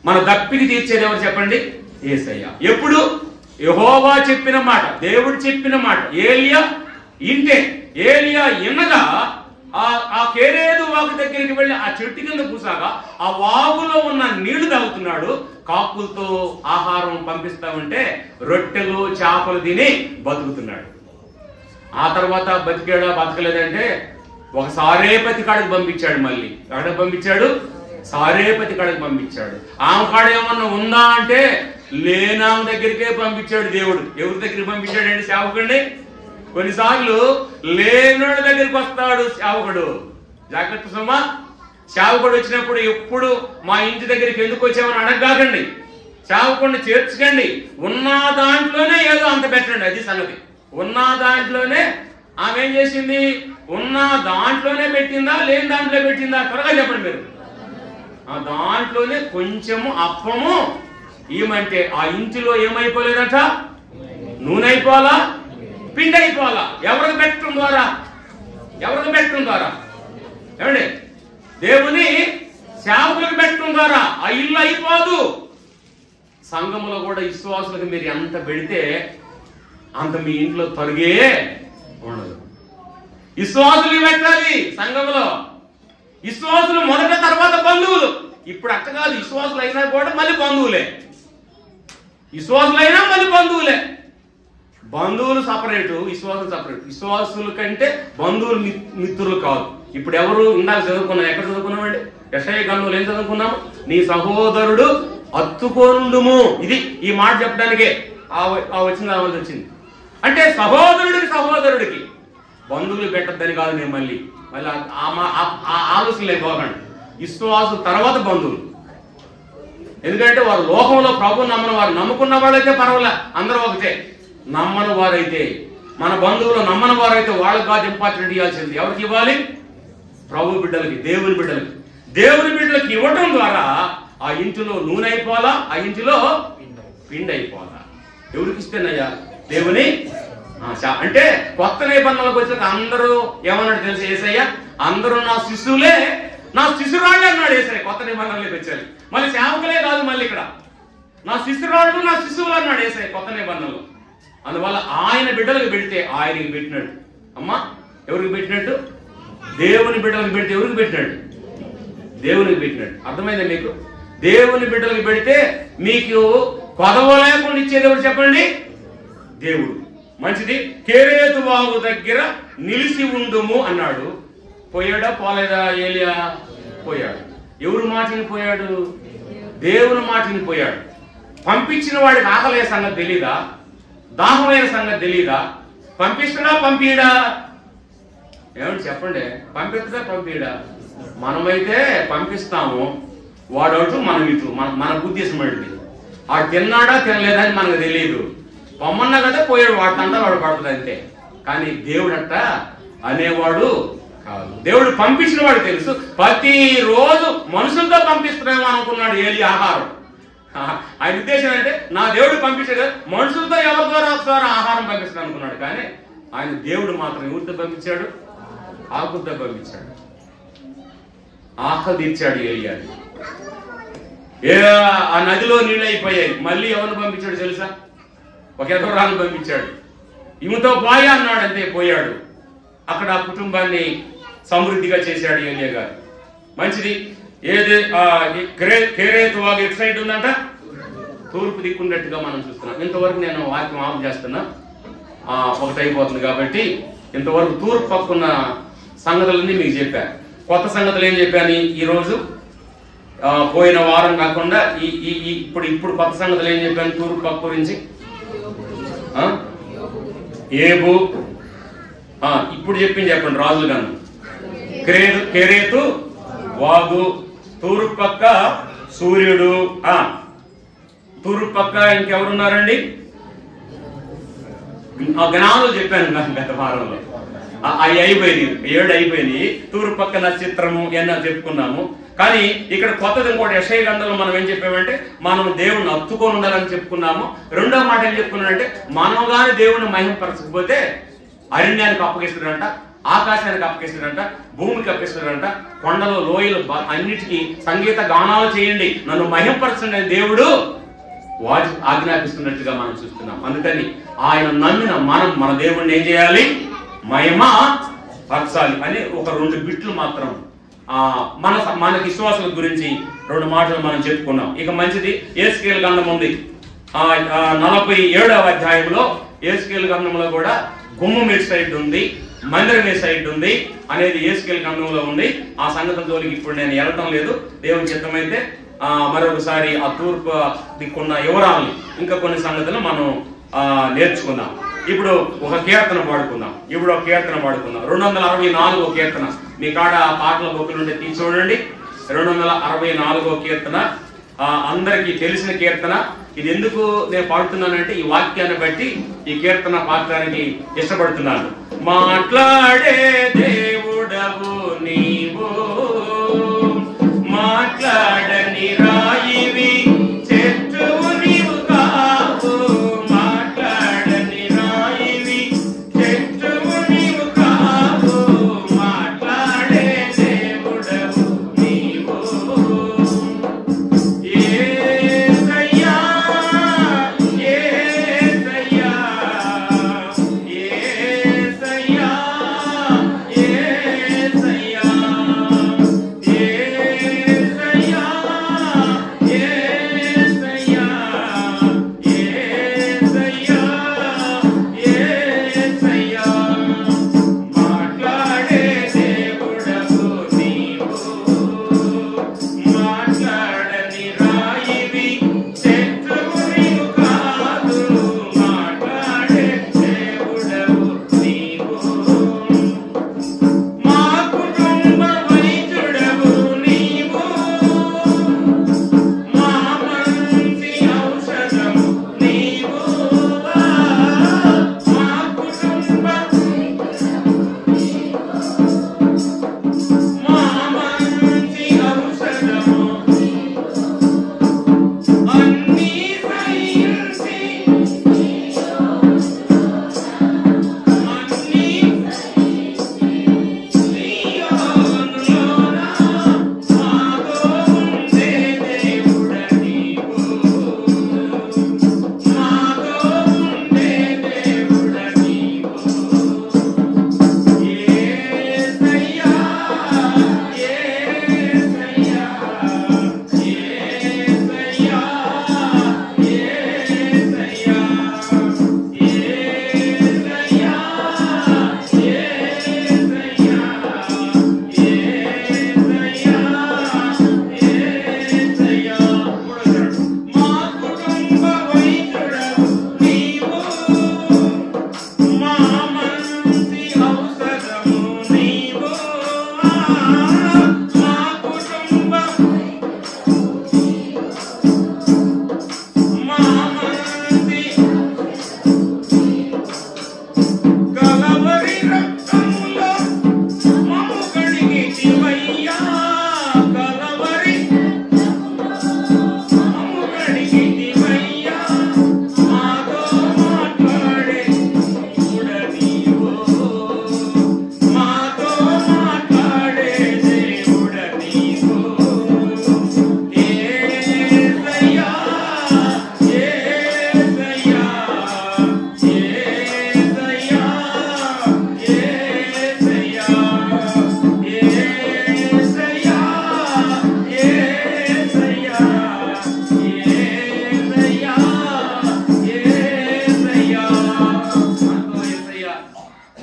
S1: మన దప్పికి తీర్చేది ఎవరు చెప్పండి? యేసయ్య. ఎప్పుడు? యెహోవా చెప్పిన మాట, దేవుడు చెప్పిన మాట ఏలియా వినగా ఆ కెరీతు వాగు దగ్గరికి వెళ్ళి ఆ చెట్టు కింద కూసాగా ఆ వాగులో ఉన్న నీళ్లు తాగుతున్నాడు. కాకులతో ఆహారం పంపిస్తా ఉంటే రొట్టెలు చేపలు తిని బతుకుతున్నాడు. ఆ తర్వాత బతికాడా బతకలేదంటే ఒక సారేపతి కాడికి పంపించాడు. మళ్ళీ ఎక్కడికి పంపించాడు? సారేపతి కాడికి పంపించాడు. ఆమె కాడ ఏమన్నా ఉందా అంటే లేనామె దగ్గరికే పంపించాడు దేవుడు. ఎవరి దగ్గరికి పంపించాడండి? సేవకుడిని. కొన్నిసార్లు లేనోడి దగ్గరికి వస్తాడు సేవకుడు. జాగ్రత్త సుమా. సేవకుడు వచ్చినప్పుడు ఎప్పుడు మా ఇంటి దగ్గరికి ఎందుకు వచ్చామని అడగకండి. సేవకుడిని చేర్చుకండి. ఉన్న దాంట్లోనే ఏదో అంత పెట్టండి. అది సంగతి. ఉన్న దాంట్లోనే ఆమె ఏం చేసింది? ఉన్న దాంట్లోనే పెట్టిందా, లేని దాంట్లో పెట్టిందా? త్వరగా చెప్పండి మీరు. దాంట్లోనే కొంచెము అప్పము ఏమంటే ఆ ఇంటిలో ఏమైపోలేదట? నూనె అయిపోవాలా, పిండి అయిపోవాలా. ఎవరికి పెట్టడం ద్వారా? ఏమండి? దేవుని సేవకులకు పెట్టడం ద్వారా ఆ ఇల్లు అయిపోదు. సంఘములో కూడా విశ్వాసులకు మీరు ఎంత పెడితే అంత మీ ఇంట్లో తరుగే ఉండదు. విశ్వాసులు పెట్టాలి సంఘంలో. విశ్వాసులు మొదట, తర్వాత బంధువులు. ఇప్పుడు అట్ట కాదు, విశ్వాసులు అయినా కూడా మళ్ళీ బంధువులే. విశ్వాసులైనా మళ్ళీ బంధువులే. బంధువులు సపరేటు, విశ్వాసులు సపరేట్. విశ్వాసుల కంటే బంధువులు మిత్రులు కాదు. ఇప్పుడు ఎవరు ఇందాక చదువుకున్నాం, ఎక్కడ చదువుకున్నామండి? యెషయా గ్రంథంలో ఏం చదువుకున్నాము? నీ సహోదరుడు అత్తుకొండుము. ఇది ఈ మాట చెప్పడానికే ఆ వచ్చిన రావాల్సి వచ్చింది. అంటే సహోదరుడికి బంధువులు పెట్టద్దని కాదు. నేను మళ్ళీ ఆలోచన లేకపోకండి. విశ్వాసం తర్వాత బంధువులు. ఎందుకంటే వారు లోకంలో ప్రభు నమ్మని వారు, నమ్ముకున్న వాళ్ళైతే పర్వాలే, అందరూ ఒకటే. నమ్మని వారైతే, మన బంధువులు నమ్మని వారైతే వాళ్ళకి కాదు ఇంపార్టెంట్ ఇవ్వాల్సింది. ఎవరికి ఇవ్వాలి? ప్రభు బిడ్డలకి, దేవుని బిడ్డలకి. దేవుని బిడ్డలకి ఇవ్వటం ద్వారా ఆ ఇంటిలో నూనె అయిపోవాలా, ఆ ఇంటిలో పిండి అయిపోవాలా. ఎవరికి ఇస్తేనయ్యా? దేవుని. అంటే కొత్త నిబంధనలకు వచ్చిన అందరూ ఏమన్నాడు తెలుసు యేసయ్య? అందరూ నా శిశువులే, నా శిశురాళ్ళే అన్నాడు యేసయ్య. కొత్త నిబంధనలోకి వచ్చారు. మళ్ళీ సేవకులే కాదు, మళ్ళీ ఇక్కడ నా శిశురాళ్ళు, నా శిశువులు అన్నాడు యేసయ్య కొత్త నిబంధనలో. అందువల్ల ఆయన బిడ్డలకు పెడితే ఆయనకి పెట్టినట్టు. అమ్మా, ఎవరికి పెట్టినట్టు? దేవుని బిడ్డలకు పెడితే ఎవరికి పెట్టినట్టు? దేవునికి పెట్టినట్టు. అర్థమైందా మీకు? దేవుని బిడ్డలకు పెడితే మీకు కొదవ లేకుండా ఇచ్చేది ఎవరు చెప్పండి? దేవుడు. మంచిది. కెరేతు వాగు దగ్గర నిలిచి ఉండుము అన్నాడు. పోయాడా పోలేదా? ఏలియా పోయాడు. ఎవరు మాటని పోయాడు? దేవుని మాటని పోయాడు. పంపించిన వాడికి ఆకలే సంగతి తెలీదా? దాహమైన సంగతి తెలీదా? పంపిస్తున్నా పంపియడా? ఏమంటే చెప్పండి, పంపిస్తుందా పంపియడా? మనమైతే పంపిస్తాము, వాడవుతూ మనం ఇటు, మన ఉద్దేశం అడిగి వాడు తిన్నాడా తినలేదా అని మనకు తెలియదు. పొమ్మన్నా కదా పోయాడు, వాడినంతా వాడు పడుతుంది అంతే. కానీ దేవుడట అనేవాడు కాదు. దేవుడు పంపించిన వాడు తెలుసు. ప్రతిరోజు మనుషులతో పంపిస్తున్నామో అనుకున్నాడు ఏలి ఆహారం. ఆయన ఉద్దేశం అంటే నా దేవుడు పంపించాడు, మనుషులతో ఎవరి ద్వారా ఒకసారి ఆహారం పంపిస్తాడు అనుకున్నాడు. కానీ ఆయన దేవుడు మాత్రం ఎవరితో పంపించాడు? ఆకులతో పంపించాడు. ఆకలి తీర్చాడు ఏలియాని. ఆ నదిలో నీళ్ళు అయిపోయాయి. మళ్ళీ ఎవరిని పంపించాడు తెలుసా? ఒక ఎదవరాన్ని పంపించాడు. ఈమెతో పోయా అన్నాడు, అంతే పోయాడు. అక్కడ ఆ కుటుంబాన్ని సమృద్ధిగా చేశాడు ఏలియా గారు. మంచిది. ఏది కెరేతు వాగు ఎటు సైడ్ ఉందంట? తూర్పు దిక్కున్నట్టుగా మనం చూస్తున్నాం. ఇంతవరకు నేను వాక్యం ఆఫ్ చేస్తున్నా, ఒకటి అయిపోతుంది కాబట్టి ఇంతవరకు తూర్పు పక్కున్న సంగతులన్నీ మీకు చెప్పాను. కొత్త సంగతులు ఏం చెప్పాను ఈరోజు? పోయిన వారం కాకుండా ఇప్పుడు కొత్త సంగతులు ఏం చెప్పాను తూర్పు పక్క గురించి? ఏబు. ఇప్పుడు చెప్పింది చెప్పండి. రాజులు గాను కెరేతు వాగు, తూర్పు పక్క సూర్యుడు. తూర్పు పక్క ఇంకెవరున్నారండి? జ్ఞానులు చెప్పాను గత వారంలో. అవి అయిపోయినాయి, 7 అయిపోయినాయి. తూర్పు పక్క నక్షత్రము ఎన్నో చెప్పుకున్నాము. కానీ ఇక్కడ కొత్తది ఇంకోటి యెషయా గ్రంథంలో మనం ఏం చెప్పామంటే మనం దేవుణ్ణి అత్తుకొని ఉండాలని చెప్పుకున్నాము. రెండో మాట ఏం చెప్పుకున్నాడంటే మనం కానీ దేవుణ్ణి మహిమపరచకపోతే అరణ్యానికి అప్పగిస్తాడంట, ఆకాశానికి అప్పగిస్తాడంట, భూమికి అప్పగిస్తాడంట, కొండలు లోయలు అన్నిటికీ సంగీత గానాలు చేయండి, నన్ను మహిమపరచండి అని దేవుడు వాటి ఆజ్ఞాపిస్తున్నట్టుగా మనం చూస్తున్నాం. అందుకని ఆయన నమ్మిన మనం మన దేవుణ్ణి ఏం చేయాలి? మహిమ పరచాలి అని ఒక 2 బిట్లు మాత్రం మన విశ్వాసుల గురించి 2 మాటలు మనం చెప్పుకున్నాం. ఇక మంచిది. యేసుకేలు గ్రంథం ఉంది. 47వ అధ్యాయంలో యేసుకేలు గ్రంథంలో కూడా గుమ్మం ఏ సైడ్ ఉంది, మందిరం ఏ సైడ్ ఉంది అనేది యేసుకేలు గ్రంథంలో ఉంది. ఆ సంగతుల జోలికి ఇప్పుడు నేను వెళ్ళటం లేదు. దేవుని చిత్తమైతే మరొకసారి ఆ తూర్పు దిక్కున్న వివరాలని ఇంకా కొన్ని సంగతులు మనం నేర్చుకుందాం. ఇప్పుడు ఒక కీర్తన పాడుకుందాం. 264వ కీర్తన. మీ కాడ పాటల బొక్కులు ఉంటే తీసి చూడండి. 264వ కీర్తన అందరికీ తెలిసిన కీర్తన. ఇది ఎందుకు నేను పాడుతున్నానంటే ఈ వాక్యాన్ని బట్టి ఈ కీర్తన పాడటానికి ఇష్టపడుతున్నాను. మాట్లాడే దేవుడవు నీవు, మాట్లాడని రాయివి చెట్టువు నీవు కావు, మాట్లాడని రాయివి చెట్టువు నీవు కావు, మాట్లాడే దేవుడవు నీవు. యేసయ్యా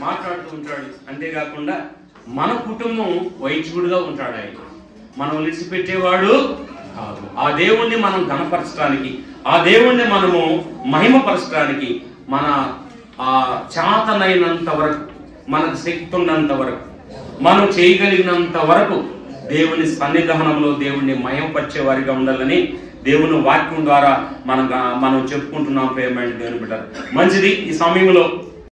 S1: మాట్లాడుతూ ఉంటాడు. అంతేకాకుండా మన కుటుంబం వైద్యుడిగా ఉంటాడు. ఆయన మనం విడిచిపెట్టేవాడు కాదు. ఆ దేవుణ్ణి మనం ఘనపరచడానికి, ఆ దేవుణ్ణి మనము మహిమపరచడానికి మన చేతనైనంత వరకు, మనకు శక్తి ఉన్నంత వరకు, మనం చేయగలిగినంత వరకు దేవుని సన్నిధానంలో దేవుణ్ణి మహిమపరిచే వారిగా ఉండాలని దేవుని వాక్యం ద్వారా మనం చెప్పుకుంటున్నాం. పేమెంట్ దేవుని బిడ్డలు మంచిది. ఈ సమయంలో